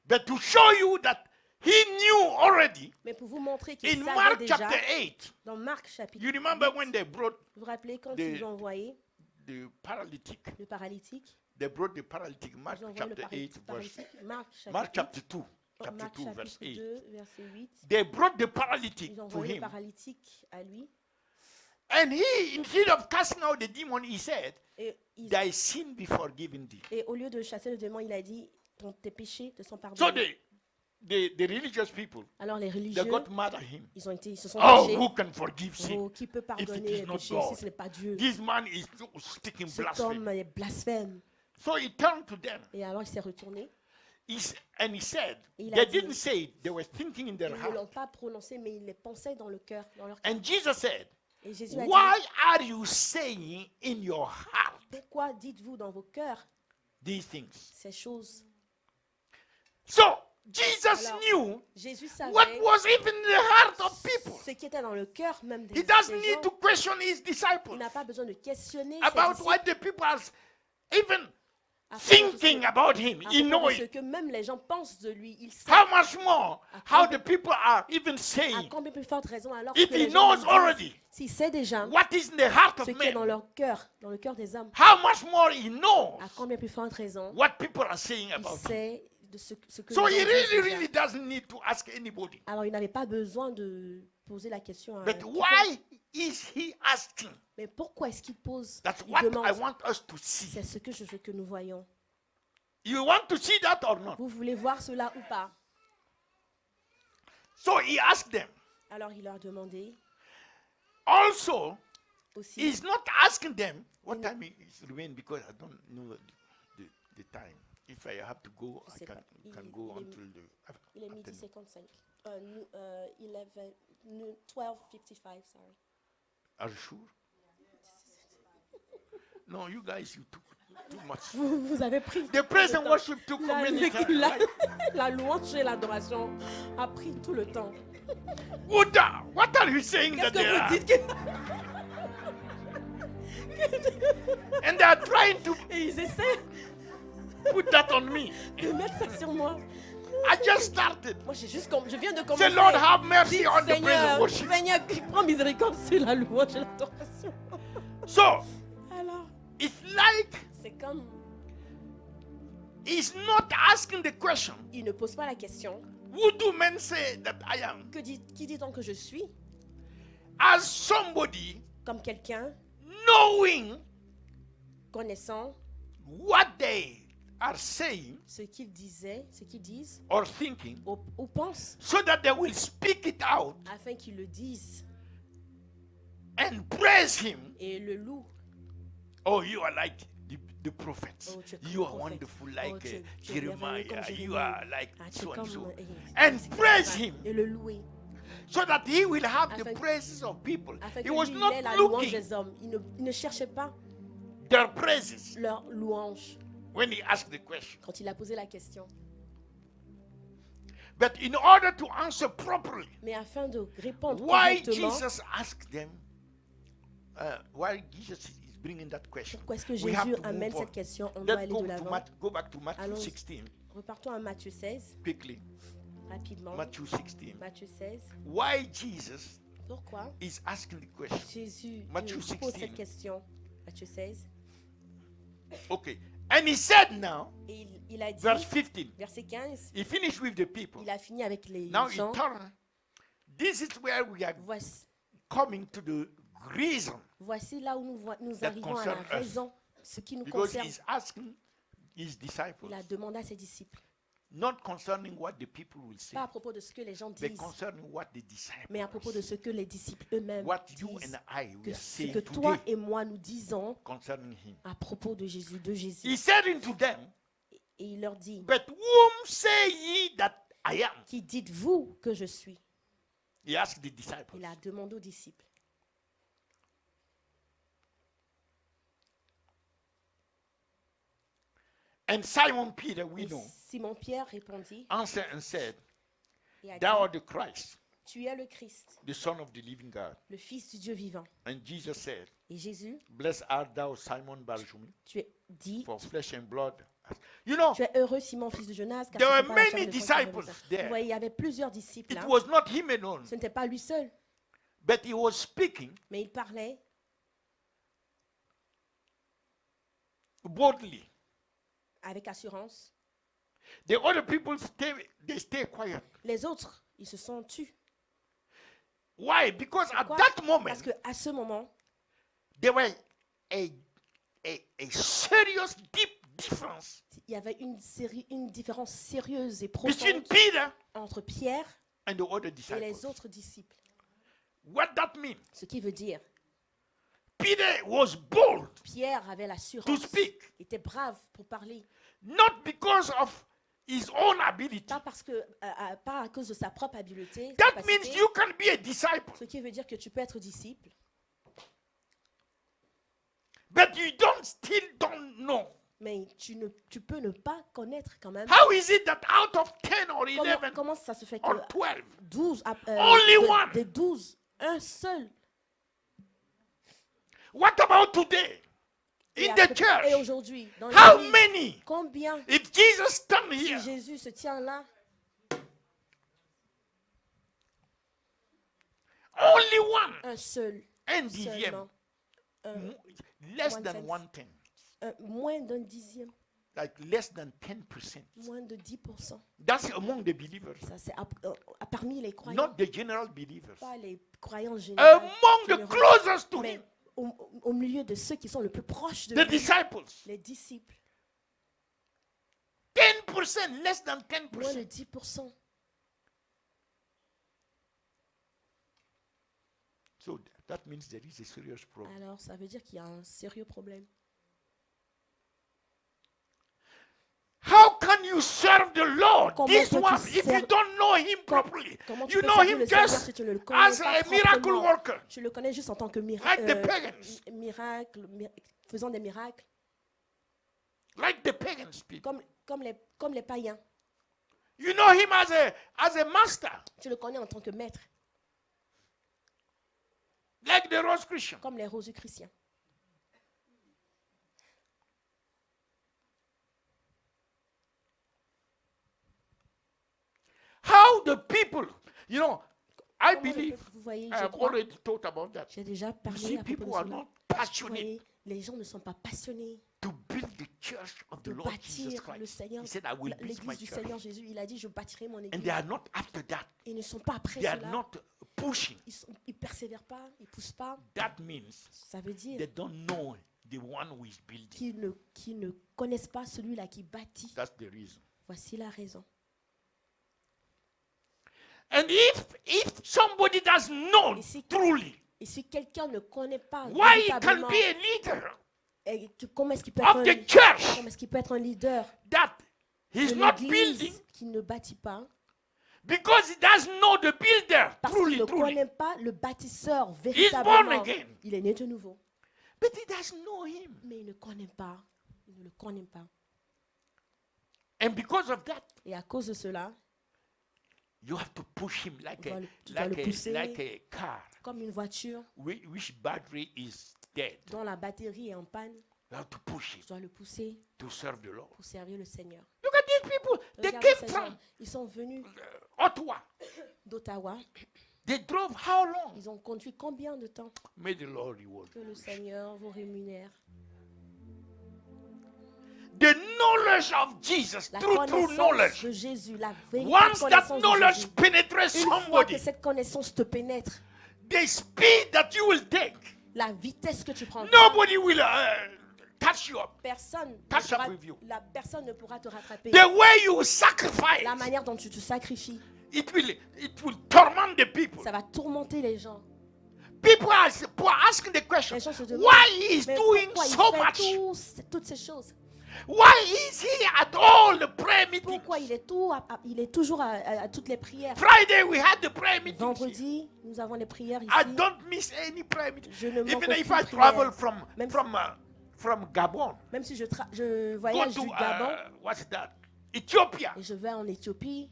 But to show you that he knew already, Mais pour vous montrer qu'il in savait Mark déjà, chapter 8, dans Marc chapitre you remember 8, when they brought vous vous rappelez quand the- ils ont envoyé the paralytic, le paralytique? they brought the paralytic, Mark Ils ont envoyé le chapter 8, verse, paralytique. Marc Mark chapitre chapter 2, 8, chapter Marc 2, verse chapitre 8. 2, verset 8. They brought the paralytic Ils ont to envoyé le him. paralytique à lui. And he, instead of casting out the demon, he said, Et, thy sin be forgiven thee. et au lieu de chasser le démon, il a dit, tes péchés te sont So pardonnés. the religious people, Alors les they religieux, got mad at him. ils se sont Oh, fâchés. who can forgive sin? Oh, qui peut it pardonner is les not péchés God? si ce n'est pas Dieu? This man is speaking Cet blasphemy. homme est blasphème. So he turned to them. Et alors il s'est retourné. And he said, Il they a dit- didn't say it, they were thinking in Ils their ne l'ont heart. pas prononcé, mais ils les pensaient dans le cœur. Dans leur cœur. And Jesus said, Et Jésus a why dit, are you saying in your heart pourquoi dites-vous dans vos cœurs these things? ces choses? So Jesus Alors, knew Jésus savait what was even in the heart of people. ce qui était dans le cœur même He des doesn't gens. need to question his Il disciples n'a pas besoin de questionner ses about disciples what the people are even thinking about him. He knows ce it. que même les gens pensent de lui, il sait. How much more? How the people are even À saying, combien plus forte raison alors if que he les gens knows disent, already s'il sait déjà what is in the heart ce of qui est dans men, leur cœur, dans le cœur des hommes, how much more he knows à combien plus forte raison what people are saying il about him. sait de ce que So les he gens disent déjà. really doesn't need to ask anybody. Alors il n'avait pas besoin de poser la question à But quiconque. why is he asking? Mais pourquoi est-ce qu'il pose, That's il what I demande? want us to see. C'est ce que je veux que nous voyons. You want to see that or not? Vous voulez voir cela ou pas? So he asked them. Alors il leur a demandé Also, aussi. he's not asking them what time is remain because I don't know the time. If I have to go, Je I sais can, pas. can go Il est- until the Il est midi afternoon. 55. 12:55, sorry. Are you sure? No, you guys, you took too much. Vous avez pris The praise and le temps. worship took La, many times. la- la louange et l'adoration a pris tout le temps. Uda, what are you saying Qu'est-ce that they que are? vous dites And they are trying to Et ils essaient put that on me. de mettre ça sur moi. I just started. Moi, je viens de Say, commencer. Lord, have mercy Dites, on the praise and Seigneur, worship. Seigneur, prends miséricorde sur la louange et l'adoration. So, Alors, it's like c'est comme, he's not asking the question, il ne pose pas la question. who do men say that I am? Qui dit-on que je suis? As somebody Comme quelqu'un knowing connaissant what they are saying ce qu'ils disaient, ce qu'ils disent, or thinking, ou pensent, so that they will speak it out afin qu'ils le disent and praise him. et le louent. Oh, you are like the prophets. Oh, tu es comme You le are prophète. wonderful Oh, like tu es Jeremiah. merveilleux comme You Jérémie. are like Ah, tu es so and comme, so. eh, And c'est praise comme ça. him. Et le louer. So that he will have the Afin- praises of people. Afin He que was lui, il not ait la louange looking des hommes. Il ne cherchait pas their praises leur louange when he asked the question. quand il a posé la question. But in order to answer properly, Mais afin de répondre why correctement, Jesus asked them, why Jesus is bringing that question, pourquoi est-ce que we have Jésus to amène move on. cette question? On doit Let's aller go, de l'avant. go back to Matthew Allons. 16 Repartons à Matthieu 16, quickly. rapidement. Matthew 16. Matthieu 16. Why Jesus Pourquoi is asking the question. Jésus Matthew pose 16. cette question? Matthieu 16. Okay. And he said now, Et il a dit, verse 15, verset 15, he finished with the people. il a fini avec les Now he gens. turned. This is where we are Voici, coming to the reason. voici là où nous That arrivons à la concern us. raison, ce qui nous Because concerne. he's asking his disciples, Il a demandé à ses disciples, not concerning what the people will say, pas à propos de ce que les gens but disent, concerning what the disciples, mais à propos de ce que les disciples eux-mêmes what you disent. and I we Que are ce saying que toi today et moi nous disons concerning him. à propos de Jésus, de Jésus. He said unto them, Et il leur dit, but whom say ye that I am? qui dites-vous que je suis? He asked the disciples. Il a demandé aux disciples. And Simon Peter, we Et know, Simon-Pierre répondit answered and said, et a thou dit, art the Christ, tu es le Christ, the Son of the living God. le Fils du Dieu vivant. And Jesus said, Et Jésus, blessed art thou, Simon Barjumi, tu es dit, for flesh and blood. You know, tu es heureux Simon, fils de Jonas, car there ce were n'est pas la chair many et le sang qui t'a disciples révélé ça. there. Vous voyez, il y avait plusieurs disciples it là. was not him alone, Ce n'était pas lui seul, but he was speaking mais il parlait boldly. avec assurance. The other people stay quiet. Les autres, ils se sont tus. Why? Because at Pourquoi? that moment, Parce qu'à ce moment, there were a serious, deep difference il y avait une différence sérieuse et between profonde Peter entre Pierre and the other et disciples. les autres disciples. What that means? Ce qui veut dire, Peter was bold Pierre avait to l'assurance, speak, il était brave pour parler. not because of his own ability. Pas à cause de sa propre habileté, That capacité, means you can be a disciple, ce qui veut dire que tu peux être disciple, but you don't know. mais tu peux ne pas connaître quand même. How is it that out of 10 or 11 Comment ça se fait que or 12, 12, Only one. des 12, un seul. what about today? Et in the church. et aujourd'hui, dans How l'église, many? combien If Jesus stand si here, Jésus se tient là, only one, un seul, un dixième, seulement, less one than tenth. 1/10, moins d'un dixième, like less than 10%. moins de 10%. That's among the believers, Ça, c'est parmi les croyants, not the general believers. pas les croyants généraux, Among the closest to mais him, au milieu de ceux qui sont le plus proches de the lui, disciples, les disciples, 10%, less than moins de 10%. 10%. So that means there is a serious problem. Alors, ça veut dire qu'il y a un sérieux problème. How can you serve the Lord, Comment this peux-tu one, if you servir- don't know him properly? Comment tu You peux know servir him le Seigneur just si tu ne le connais as pas a miracle proprement? worker, Tu le connais juste en tant que like the pagans, faisant des miracles, like the pagans people. comme les païens. You know him as a master, Tu le connais en tant que maître, like the Rose Christian. comme les Rosicruciens. How the people, you know, I Comment le believe, peuple, vous voyez, I je have crois, already talked about that. j'ai déjà You parlé see, à propos people de are cela. not Vous passionate voyez, les gens ne sont pas passionnés to build the church of the de Lord Jesus bâtir le Christ. Seigneur, He said, I will build my l'église du church. Seigneur Jésus. Il a dit, je bâtirai mon And église. they are not after that. Ils ne sont pas après They are cela. not pushing. Ils persévèrent pas, ils poussent pas. That means Ça veut dire they don't know the one who is building. qu'ils ne connaissent pas celui-là qui bâtit. That's the reason. Voici la raison. And if somebody does know Et si- truly Et si quelqu'un ne connaît pas why he can véritablement, be a leader comment est-ce qu'il peut être of un, the church comment est-ce qu'il peut être un leader that he's de not l'église building qui ne bâtit pas, because he doesn't know the builder parce qu'il truly, ne truly. connaît pas le bâtisseur born véritablement. again. Il est né de nouveau, But he doesn't know him. mais il ne connaît pas. Il ne le connaît pas. And because of that, Et à cause de cela, you have to push him like Tu dois le pousser. like a car comme une voiture which battery is dead. dont la batterie est en panne, You have to push tu it dois le pousser to serve the Lord. pour servir le Seigneur. Look at these people. They Regardez came ces from gens. Ils sont venus Ottawa. d'Ottawa. They drove how long? Ils ont conduit combien de temps? May the Lord reward Que you. le Seigneur vous rémunère. The knowledge of Jesus, La true connaissance knowledge. de Jésus, la véritable Once that connaissance de knowledge Jésus. penetrates Une fois somebody, que cette connaissance te pénètre, the speed that you will take, la vitesse que tu prends, nobody will touch you up. Catch up with you. la personne ne pourra te rattraper. The way you sacrifice, La manière dont tu te sacrifies, it will torment the people. ça va tourmenter les gens. People are asking the question, Les gens se demandent, why he is mais doing pourquoi il so fait much? toutes ces choses? Why is he at all the prayer meetings? Pourquoi il est toujours à toutes les prières? Friday we had the prayer meeting. Vendredi, nous avons les prières I ici. don't miss any prayer meeting. Je ne manque Even if aucune I travel prière. Même- from Gabon, Même si je go voyage to du Gabon what's that? Ethiopia. et je vais en Éthiopie,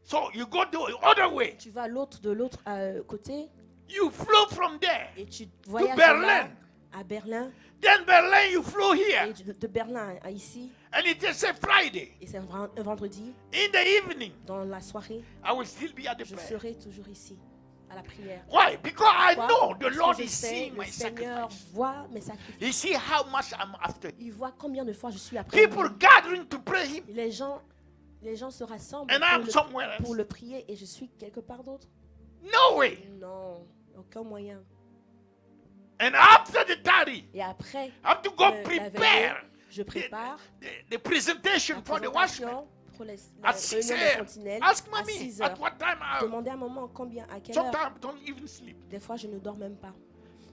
So you go the other way. tu vas de l'autre côté You flew from there. et tu voyages de Berlin. là à Berlin Then Berlin you flew here. et de Berlin à ici. And it is a Friday. Et c'est un vendredi, In the evening, dans la soirée, I will still be at the je prayer. serai toujours ici, à la prière. Why? Because I Pourquoi? know the Parce que Lord je is sais, seeing le my Seigneur sacrifice. voit mes sacrifices. He see how much I'm after. Il voit combien de fois je suis après lui. People gathering to pray him. Les gens se rassemblent And I'm somewhere pour else. le prier et je suis quelque part d'autre. No way. Non, aucun moyen. And after the tarry, Et après, I have to go la prepare veillée, je prépare the presentation la for the watchman. présentation pour les At 6 réunions des a.m. sentinelles Ask à mommy 6 at heures. what time Demandez un moment à quelle heure. sometimes I don't even sleep. Des fois, je ne dors même pas.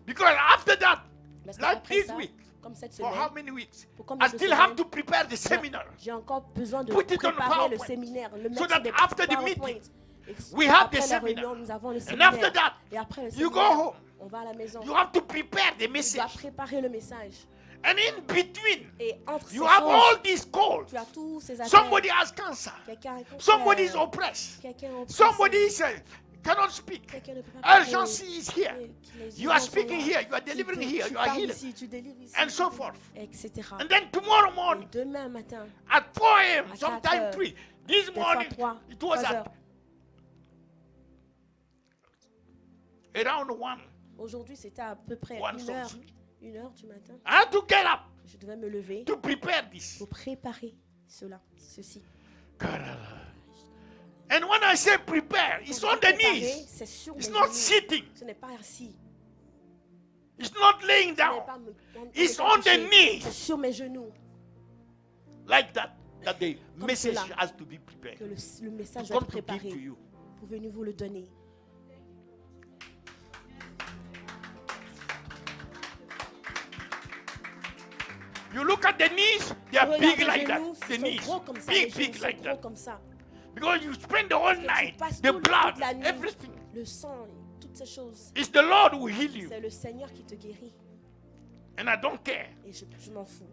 Because after that, Parce like qu'apré this ça, week, comme cette for how semaine, many weeks? pour combien I de still have semaines, to prepare the seminar. j'ai encore besoin de Put it on préparer le PowerPoint. séminaire, le So mettre that sur des after the PowerPoint. meeting, Et we have après the la seminar. réunion, nous avons le And séminaire. after that, Et après le you go séminaire, home. on va à la maison. You have to prepare the Tu dois message. préparer le message. And in between, Et entre ces you have all choses, these calls. tu as tous ces appels. Somebody has cancer. Quelqu'un est Somebody is cancer. oppressed. Quelqu'un est oppressé. Somebody is cannot speak. Quelqu'un ne peut pas parler. Urgency is here. Les You are urgences sont speaking là. here, you are delivering Tu here, you are parles healing, ici, tu délivres ici, and tu so délivres, forth. etc. And then tomorrow Et morning, demain matin, at 4 a.m., À sometime 4 heures. 3. This des fois morning, 3 it was at heures. around 1. Aujourd'hui, c'était à peu près One 1 heure. something. 1 heure du matin. I had to get up Je devais me lever to prepare this. pour préparer ceci. And when I say prepare, it's Quand on je the dis préparer, knees. c'est sur It's mes not genoux. sitting. Ce n'est pas assis. It's not laying Ce n'est down. pas me It's me on the coucher. knees. C'est sur mes genoux Like that. That the Comme message cela. has to be prepared. que le message To doit come être to give to préparé. you. Pouvez-nous le donner? You look at the knees, they are Regarde big les like that. genoux, The ils sont knees. gros comme ça. Les Big, genoux big sont like gros that. comme ça. Because you spend the whole que tu night, passes the toute blood, la nuit. everything. Le sang, toutes ces choses. It's the Lord who heal you. C'est le Seigneur qui te guérit. And I don't care. Et je m'en fous.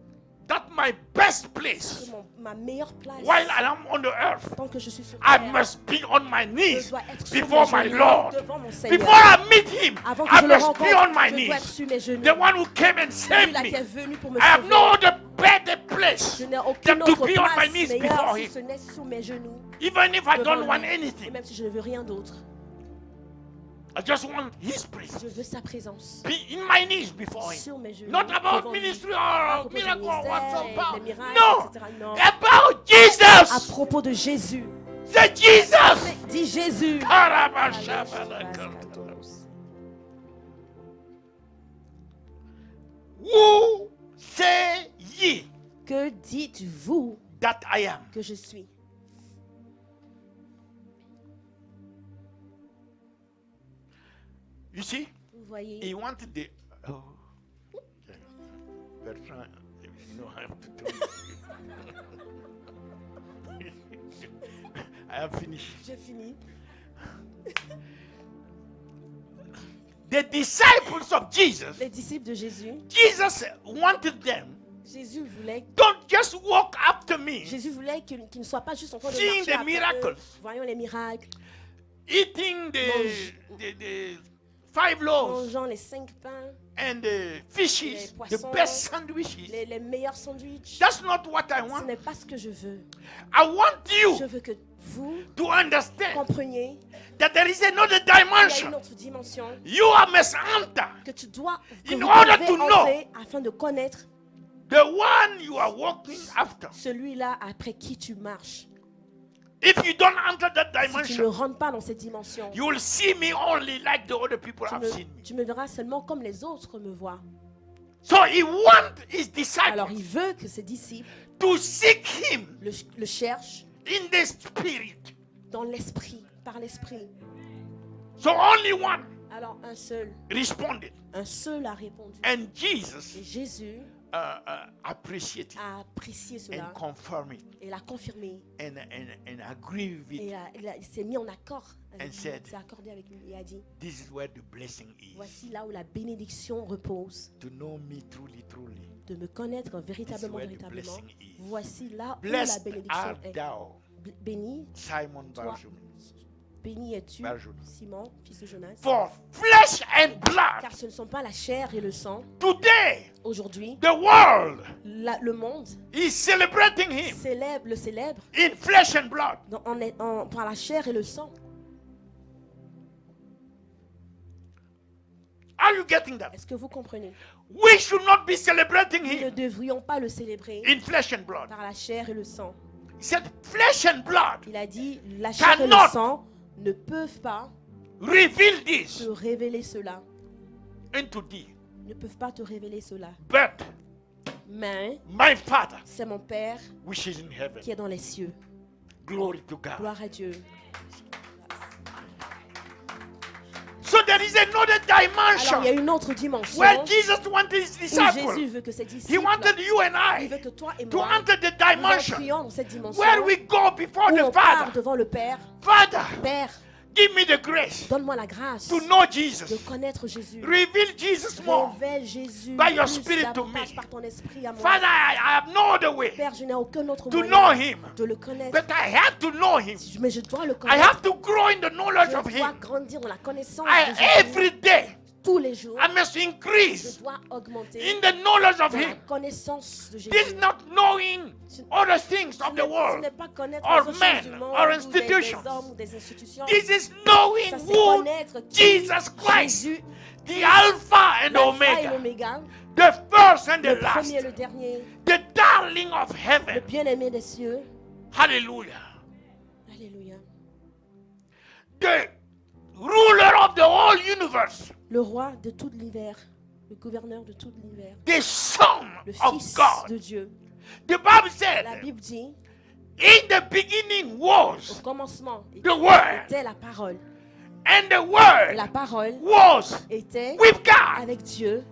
That's my best C'est place. ma meilleure place. While I am on the earth, Tant que je suis sur I terre, must be on my je knees dois être sur before mes my genoux Lord. devant mon Seigneur. Before I meet Him, Avant que I je le must rencontre, be on my je dois être knees. sur mes genoux. The one who came and saved Celui-là qui est me. venu pour me I have no sauver. other better place Je n'ai than aucune to autre be on my place knees meilleure before si Him. ce n'est sur mes genoux. Even if I devant don't want lui. Et anything, même si je ne veux rien d'autre, I just want His presence. je veux sa présence. Be in my knees before Him. Sur mes genoux. Not about devant lui. ministry À or propos du miracle or ministère, des whatsoever. miracles, No, etc. Non. about À Jesus. propos de Jésus. Say Jesus. Dis Jésus. Who say ye Que dites-vous that I am? que je suis? You see, Vous voyez? he wanted the. Oh, okay. Bertrand, you know, I have to tell you. I have finished. J'ai fini. The disciples of Jesus, Les disciples de Jésus, Jesus wanted them. Jésus voulait, Don't just walk after me, Jésus voulait qu'ils ne soient pas juste en train de Seeing marcher the après miracles. eux. Voyons les miracles, eating the 5 loaves mangeant les 5 pains, and the fishes, Les the poissons. best sandwiches. les meilleurs sandwichs. That's not what I Ce want. n'est pas ce que je veux. I want Je you veux que vous to understand compreniez that there is another qu'il y a une dimension autre dimension you must enter. que tu dois, que In vous order devez to know. entrer afin de connaître The one you are walking after. celui-là après qui tu marches. If you don't enter that Si tu ne dimension, rentres pas dans cette dimension, you will see me only like the other people have seen me. tu me verras seulement comme les autres me voient. So he wants his Alors disciples il veut que ses disciples to seek him le cherchent in the spirit. dans l'esprit, par l'esprit. So only one Alors un seul a répondu. and Et Jesus Jésus appreciated a apprécié and cela confirmed it et l'a confirmé. and agreed with Et it. il s'est mis en accord avec And lui. said, Il s'est accordé avec lui et a dit, This is where the blessing is. voici là où la bénédiction repose. To know me truly, truly. De me connaître This is véritablement, where the véritablement. blessing is. Voici là où la Blessed bénédiction art est. thou, Béni, Simon toi, Barjona, béni es-tu, Barjona. Simon, fils de Jonas. For flesh and blood Car ce ne sont pas la chair et le sang. today, Aujourd'hui, the world le monde is celebrating him le célèbre in flesh and blood. par la chair et le sang. Are you getting that? Est-ce que vous comprenez? We should not be celebrating Nous ne him devrions pas le célébrer in flesh and blood. par la chair et le sang. He said, flesh and blood Il a dit, la chair et le Cannot. sang ne peuvent pas reveal this te révéler cela. into thee. Ne peuvent pas te révéler cela. But Mais my Father, c'est mon Père which is in heaven, qui est dans les cieux. glory to God. Gloire à Dieu. So there is another Alors dimension il y a une autre dimension where Jesus wanted his où disciples. Jésus veut que ses He disciples, wanted you and il I veut que toi et to moi, enter the nous dimension entrions dans cette dimension where we go before où the on part Father. devant le Père. Father, Père, Give me the grace Donne-moi la grâce to know de Jesus. connaître Jésus. Reveal Jesus more. Révèle Jésus By your plus spirit to davantage me. par ton esprit à moi. Father, I have no other way Père, je n'ai aucun autre to moyen know him. de le connaître. But I have to know him. Mais je dois le I connaître. have to grow in the knowledge of Je dois him. grandir dans la connaissance de Jésus. Every day, Tous les jours, I must je increase dois augmenter in the knowledge of dans la him. connaissance de Jésus. This is not knowing other things of the Ce world. n'est pas connaître or les autres men, choses du monde or ou des institutions. hommes ou des institutions. This is knowing Ça, c'est who connaître qui Jesus Christ, Jésus, the Alpha and l'alpha et Omega, l'oméga, the first and le the last, premier et le dernier, the darling of le heaven. bien-aimé des cieux. Hallelujah. Alléluia. The ruler of the whole universe, Le roi de tout l'univers, le gouverneur de tout l'univers, the Son le of Fils God. de Dieu. The Bible La said, Bible dit, in the beginning au was commencement the Word, était la parole. and the Et Word la parole was était with God, avec Dieu.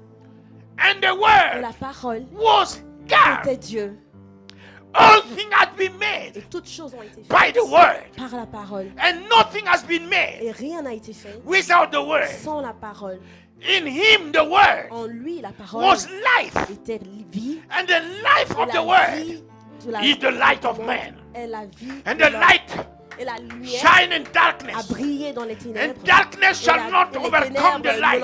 and the Et Word la parole was God. était Dieu. All things had been Et made toutes choses ont été by faites the Word, par la parole. and nothing has been made Et rien n'a été fait without the Word. sans la parole. In Him, the Word En lui, la parole was life, était vie. and the life Et of the la Word vie de la is the light of monde man. est la vie. And de the l'homme. light Et la lumière shine in a darkness, brillé dans les ténèbres. and darkness Et shall not et les overcome ténèbres the light.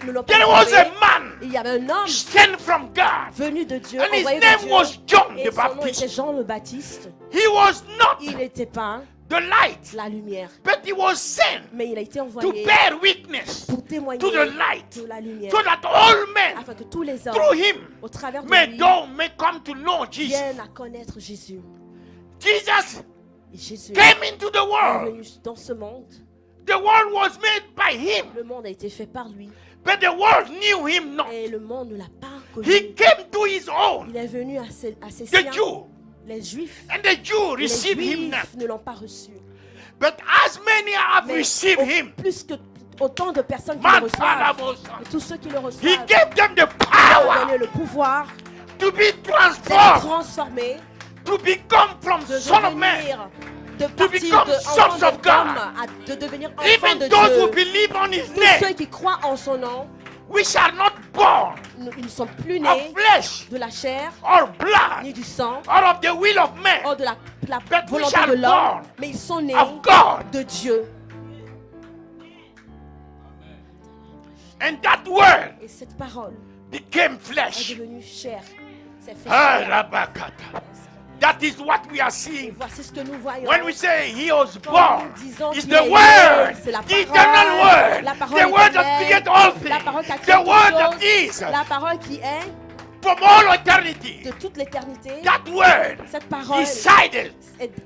ne l'ont pas There was a trouvé. man Il y avait un homme sent from God, venu de Dieu, and his envoyé name de Dieu. was John Et the son nom était Baptist. Jean le Baptiste. He was not Il n'était pas the light, la lumière, but he was sent mais il a été to envoyé bear witness pour témoigner to the light, de la lumière, so that all men afin que tous les hommes, through him au travers de may lui, come to know Jesus. viennent à connaître Jésus. Jesus Et Jésus came into the est world. venu dans ce monde. The world was made by him, Le monde a été fait par lui. but the world knew him not. Et le monde ne l'a pas He connu. came to his own, Il est venu à ses the siens, Jew, les Juifs. and the Jew Et les received him not. Juifs ne l'ont pas reçu. But as many have Mais received him, plus que autant de personnes qui le reçoivent, Mantalabosa, et tous ceux qui le he reçoivent, gave them the il leur a power donné le pouvoir to be d'être transformed, transformés, to become from de son of man, devenir, de partir become de sons enfants of God. d'homme à de devenir enfants even de those who Dieu. believe on his Tous name. ceux qui croient en son nom, We shall not born ils ne sont plus of nés flesh de la chair, or blood ni du sang, or of the will of man, ou de la But we volonté shall de l'homme, born mais ils sont nés of God. de Dieu. And that word Et cette parole became est flesh. devenue chair. C'est fait Ah, chair. Rabakata. That is what we are Et seeing. voici ce que nous voyons. When we say he was Quand born, nous disons it's qu'il the est word, né, c'est la the parole, eternal word, la parole the word that éternelle, created all la parole qui a things, créé the toutes word that choses, is la parole qui est from all eternity. de toute l'éternité. That word Cette parole decided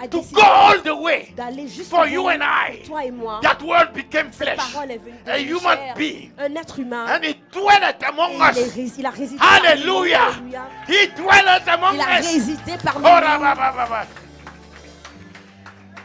a to décidé go all the way d'aller jusqu'au for bout you and I. pour toi et moi. That word became Cette flesh, parole est venue a devenir human chair, being, un être humain. and it dwelleth Et among il, us. il a résidé parmi nous. Hallelujah. Alléluia. He dwelleth among Il a us. résidé parmi Oh, nous. rabababa.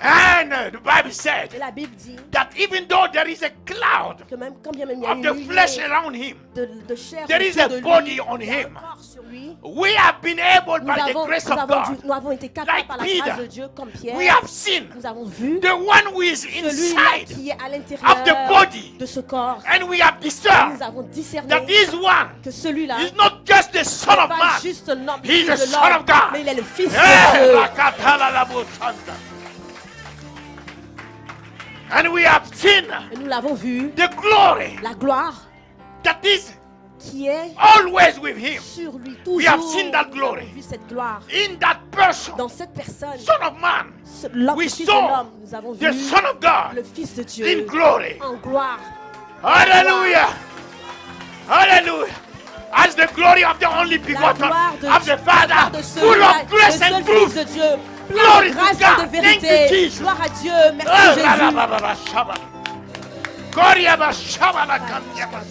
And the Bible said Et la Bible dit that even though there is a cloud que même quand bien même il y a of une the flesh nuée around him, de chair there is autour a de lui, body on il y a un him. corps sur lui. we have been able Nous by the avons, grace nous, of avons God. nous avons été capables Like par la Peter, grâce de Dieu comme Pierre. We have seen Nous avons vu the one who is celui-là inside, qui est à of the l'intérieur body. de ce corps. and we have Nous discerned avons discerné that this one que celui-là is not just the Son n'est of pas Man. juste un homme, He is fils the de Son l'homme, of God. mais il est le Fils Eh, de Dieu. rakatalabosanda. And we have seen Et nous l'avons vu, the glory la gloire that is qui est always with him sur lui We have toujours. seen that Nous avons glory. vu cette gloire in that person, dans cette personne. Son of Man, L'homme, We le Fils de saw l'homme, nous avons the vu Son of God le Fils de in Dieu glory. en gloire. Hallelujah. Hallelujah. As the glory of the only La begotten gloire de of the Dieu, Father, de full celui-là, of grace le and seul truth. Fils de Dieu, plein Glory de to grâce God. et de Thank you, vérité. Jesus. Gloire à Dieu, Oh, merci Jésus. ralababa shaba. Koryaba shaba la kamyaba.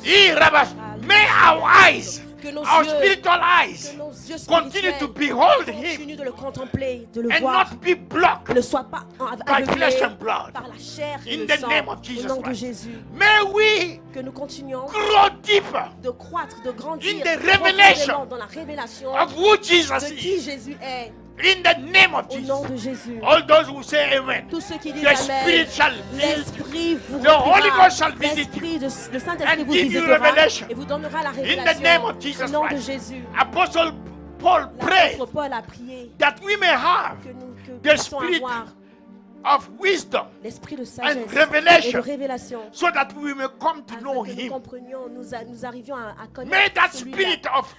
Iraba. May our eyes, Que nos our yeux, spiritual eyes, que nos yeux continue to spirituels behold Him continue de le contempler, de le and voir, not be blocked ne soit pas by flesh aveuglé and blood. par la chair et In le the sang. name of Au Jesus nom de Christ. Jésus, May we que nous continuions grow deeper de croître, de grandir in the revelation profondément dans la révélation of who Jesus de qui is. Jésus est. In the name of Au Jesus. nom de Jésus. All those who say amen. Tous ceux qui disent The Amen. Spirit shall visit. L'Esprit vous The Holy remplira. Ghost shall visit L'Esprit le and Saint-Esprit vous give you visitera revelation. et vous donnera la In the name révélation. of Jesus Au nom de Christ. Jésus. Apostle Paul prayed L'apôtre Paul a prié that we may have que nous the puissions spirit avoir of wisdom l'esprit de sagesse and et revelation de révélation. so that we may come to Afin know que nous him. comprenions, nous arrivions à May connaître that celui-là. spirit of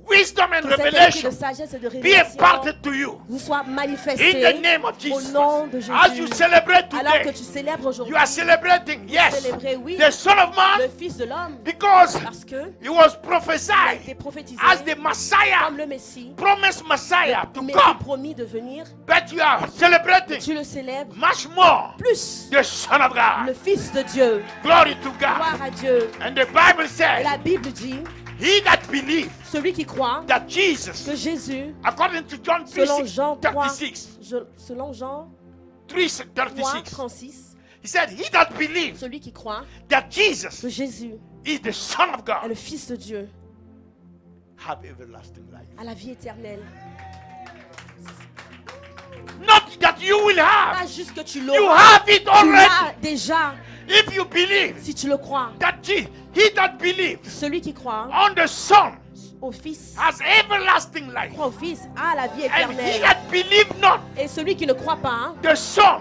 wisdom and Que cet esprit revelation de sagesse et de be révélation imparted to you. vous soit In manifesté the name of au Jesus. nom de As you Jésus. celebrate Alors que today, tu célèbres you aujourd'hui, are celebrating, yes, célébrer, oui, the Son of le Man, Fils de l'homme, because parce que he was il a prophesied été prophétisé as the Messiah, comme le Messie, promised Messiah to le Messie come. promis de venir. But you are celebrating Tu le célèbres much more plus, the Son of le God. Fils de Dieu. Glory to Gloire God. à Dieu. And the Bible Et says, la Bible dit, he that believes celui qui croit that Jesus, que Jésus, according to John selon Jean 3, 36, selon Jean 3, 3, 36, 36, he said, he that believes celui qui croit that Jesus que Jésus is the Son of est God le Fils de Dieu, have everlasting life. a la vie éternelle. Not that you will have. Pas juste que tu You l'auras, have it tu already. l'as déjà, If you believe si tu le crois. that he that believes Celui qui croit on the Son au Fils, has everlasting life. croit au Fils, a la vie And he éternelle. that believes not Et celui qui ne croit pas the Son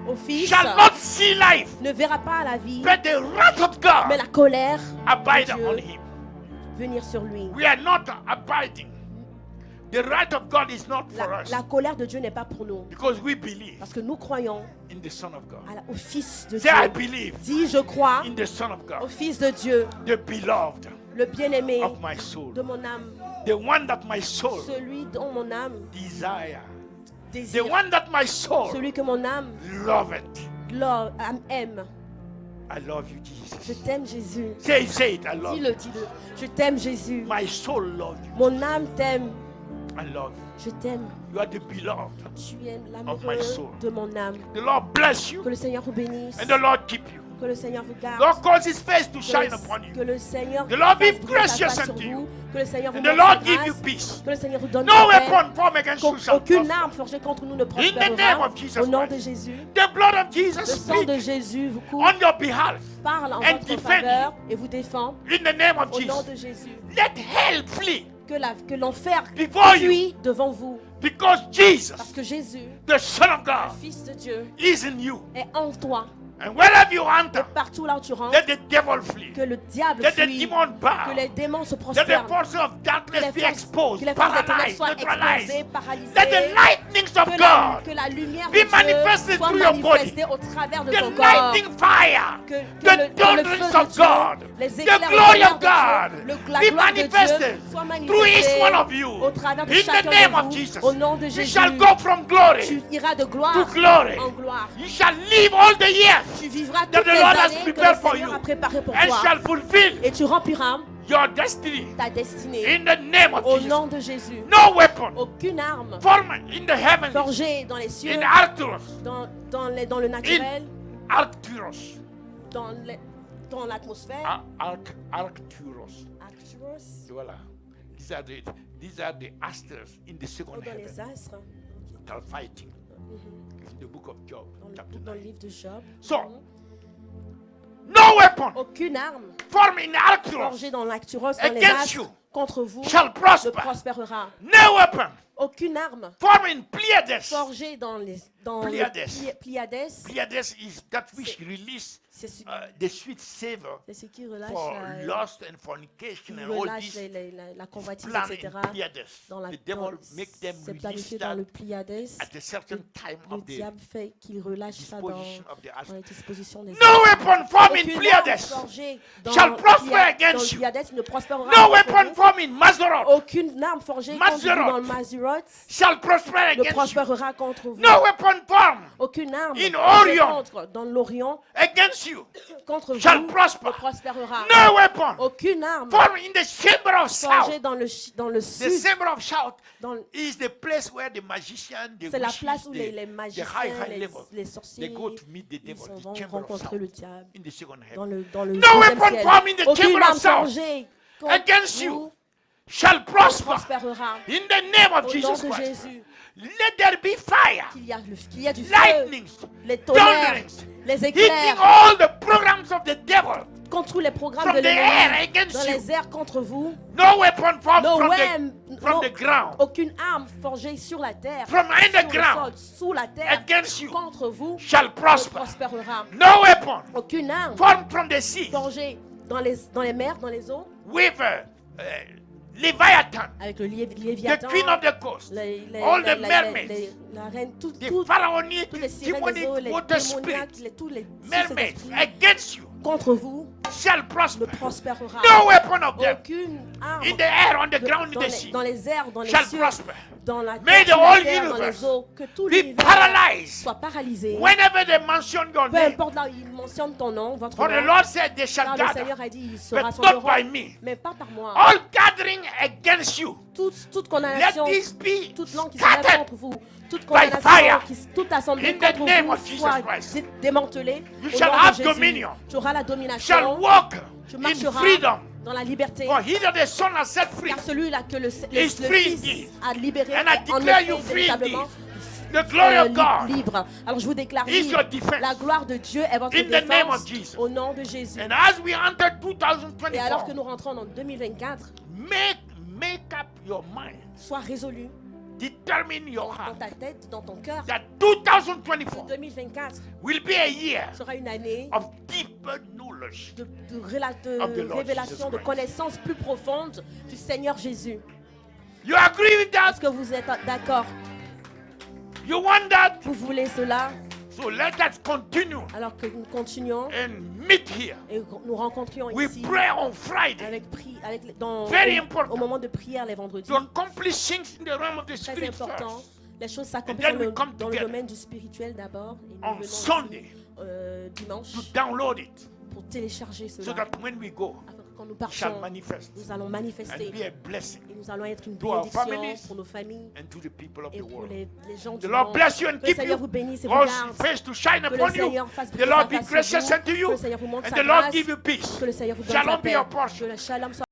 au Fils shall not see life, ne verra pas la vie, but the wrath of mais God la colère abide de Dieu on him. venir sur lui. We are not abiding. The wrath of God is not for us La colère de Dieu n'est pas pour nous, because we believe parce que nous croyons in the Son of God. au Fils de Say, I Dieu. believe Dis, je crois in the Son of au God, Fils de Dieu, the beloved le bien-aimé of my soul, de mon âme, the one that my soul celui dont mon âme desire, the désire, one that my soul celui que mon âme loveth. aime. I love you, Je Jesus. t'aime, Jésus. Say it, I love you. Dis-le, dis-le. Je t'aime, Jésus. My soul loves you. Mon âme t'aime. I love you. Je t'aime. You are the beloved. Tu es Of my l'amoureux soul. de mon âme. The Lord bless you Que le Seigneur vous bénisse. and the Lord keep you. Que le Seigneur vous garde. Lord cause his face to Que shine le- upon Que you. le Seigneur The Lord be fasse briller sa gracious face unto sur you. vous. Que le Seigneur vous And the montre Lord sa give you grâce. peace. Que le Seigneur vous donne No sa paix. weapon formed against you shall Qu'aucune prosper. arme forgée contre nous ne In the name prospérera. of Jesus Au nom de Christ. Jésus. The blood of Le Jesus sang de speak Jésus vous couvre, on your behalf. parle en and votre defend faveur et vous défend. In the name of Au nom Jesus. de Jésus. Let hell flee Que l'enfer Before you. fuit devant vous. because Jesus, Parce que Jésus, the Son of le God, Fils de Dieu, is in you. est en toi. And wherever you Et enter, partout là où tu rentres, let the devil flee. que le diable Let the fuit, demon bow. que les démons se Let the prosternent, forces of que darkness les be forces, exposed, que les forces des ténèbres paralyzed, soient neutralized. exposées, paralysées, Let the lightnings of God, que la lumière be de Dieu manifested soit through your body. manifestée au travers de the ton corps. lightning fire, Que the le thunderings feu of de Dieu, God, les the éclairs glory de of God Dieu, be la gloire de Dieu manifested soit through each manifestée one of you. au travers de In the chacun name de of vous. Jesus, Au nom de you Jésus, shall go from glory tu iras de to gloire glory. en gloire. You shall live all the years Tu vivras that toutes the les Lord has années que le prepared for Seigneur you a préparées pour and toi. shall fulfill Et tu rempliras your destiny. ta destinée. In the name of Au Jesus. nom de Jésus. No weapon Aucune arme formed in the heavens, forgée dans les cieux, in Arcturus, dans le naturel, Arcturus, dans l'atmosphère. Arcturus. Arcturus, Voilà. These are the asters in the second ou dans les heaven astres. that are fighting. It's in the book of Job, chapter Dans le 9. livre de Job. So, no weapon Aucune arme formed in Arcturus forgée dans l'Arcturus, dans les against astres, you contre vous, shall ne prosper. prospérera. No weapon Aucune arme formed in Pleiades. forgée dans les Pleiades. Pleiades, Pleiades is that which release c'est ce, the sweet savor c'est ce qui relâche, for lust and fornication and all relâche this la convoitise, plan etc. in Pleiades. Dans The devil make them c'est release planifié dans that le Pleiades. at a certain time Le of the diable fait qu'il relâche ça dans disposition of the asters. les dispositions des No astres. weapon formed in Aucune arme Pleiades forgée dans shall prosper dans against le you. Pleiades ne prospérera No contre weapon vous. formed in Mazzaroth Aucune arme forgée contre vous Mazzaroth dans le Mazuroth shall prosper ne against you. prospérera contre vous. No weapon formed Aucune arme In forgée Orion. dans l'Orient against you contre vous shall ne prosper. prospérera. No weapon Aucune arme formed in the chamber of forgée shout. dans le The sud. chamber of shout Dans le- is the place where the magician, the C'est la witches, place où the les magiciens, high les level, sorciers, they go to meet the ils devil, s'en the vont chamber of rencontrer le shout diable in the second dans heaven. le No deuxième weapon ciel. formed in the Aucune chamber of arme south forgée contre against vous you shall prosper. prospérera. In the name of Au nom Jesus de Christ. Jésus, Let there be fire, qu'il y a du feu, lightnings, les tonnerres, thunderings, les hitting éclairs all the programs of the devil contre tous les programmes from de the air l'ennemi against dans you. les airs contre vous. No weapon formed No from way, the ground aucune arme forgée sur la terre, From sur le underground sol, sous la terre, against you contre vous, shall ne prosper. prospérera. No weapon Aucune arme formed from the sea forgée dans les mers, dans les eaux, with Leviathan, avec le the Léviathan, queen of the coast, all the mermaids, la reine, the pharaonic, toutes les sirènes des eaux, demonic les water démoniaques, spirits, tous les mermaids esprits against you contre vous shall ne prosper. prospérera. No weapon of them Aucune arme in the air, on the ground, in dans the les, sea dans les airs, dans les shall cieux, prosper. dans la May terre, the sur la whole terre, dans universe les eaux, que tout be l'univers paralyzed soit paralysé. whenever they mention your Peu name. importe là où il mentionne ton nom, votre For the nom, Lord said they shall car le gather, Seigneur a dit, ils se but not rassembleront, by me. mais pas par moi. All gathering against you, Toute let condamnation, this be toute langue qui se lève scattered. contre vous, toute by condamnation, fire. toute assemblée In the contre name vous of Jesus soit Christ. démantelée. You Au shall nom have de Jésus, dominion. tu auras la Shall domination, walk tu in marcheras freedom. dans la liberté. For he that the Son has set free, Car celui-là que le is free Fils indeed. a libéré And I est en declare effet you free véritablement the glory of God libre. Alors je vous déclare is libre. your defense. La gloire de Dieu est votre In the name défense of Jesus. au nom de Jésus. And as we enter Et alors que 2024, nous rentrons en 2024, make up your mind, sois résolu determine your dans heart ta tête, dans ton cœur. that 2024 2024 will be a year sera une année of deeper knowledge. de Of the Lord révélation, Jesus de Christ. connaissance plus profonde du Seigneur Jésus. You agree with Est-ce that? que vous êtes d'accord? You want that? Vous voulez cela? So let us continue Alors que nous continuons and meet here. et nous rencontrions We ici pray on Friday Very important. au moment de prière les vendredis. to accomplish things in the realm of the Très spirit important. first. Les choses And s'accomplissent then we come dans le together domaine du spirituel d'abord. Et nous on venons Sunday ici, dimanche to download it pour télécharger so cela. that when we go, Afin que quand nous it shall partons, manifest nous allons and manifester. be a blessing Et nous allons être une to our bénédiction families pour nos familles and to the people of et the pour world. les gens The du Lord monde. bless you and Que le keep Seigneur you. vous bénisse et vous Cause garde. His face to shine Que le upon you. Seigneur fasse The briller Lord sa be face sur gracious vous. unto Que you. le Seigneur vous montre And sa the Lord grâce. give you peace. Que le Seigneur vous donne Shalom sa be paix. your portion. Que le shalom soit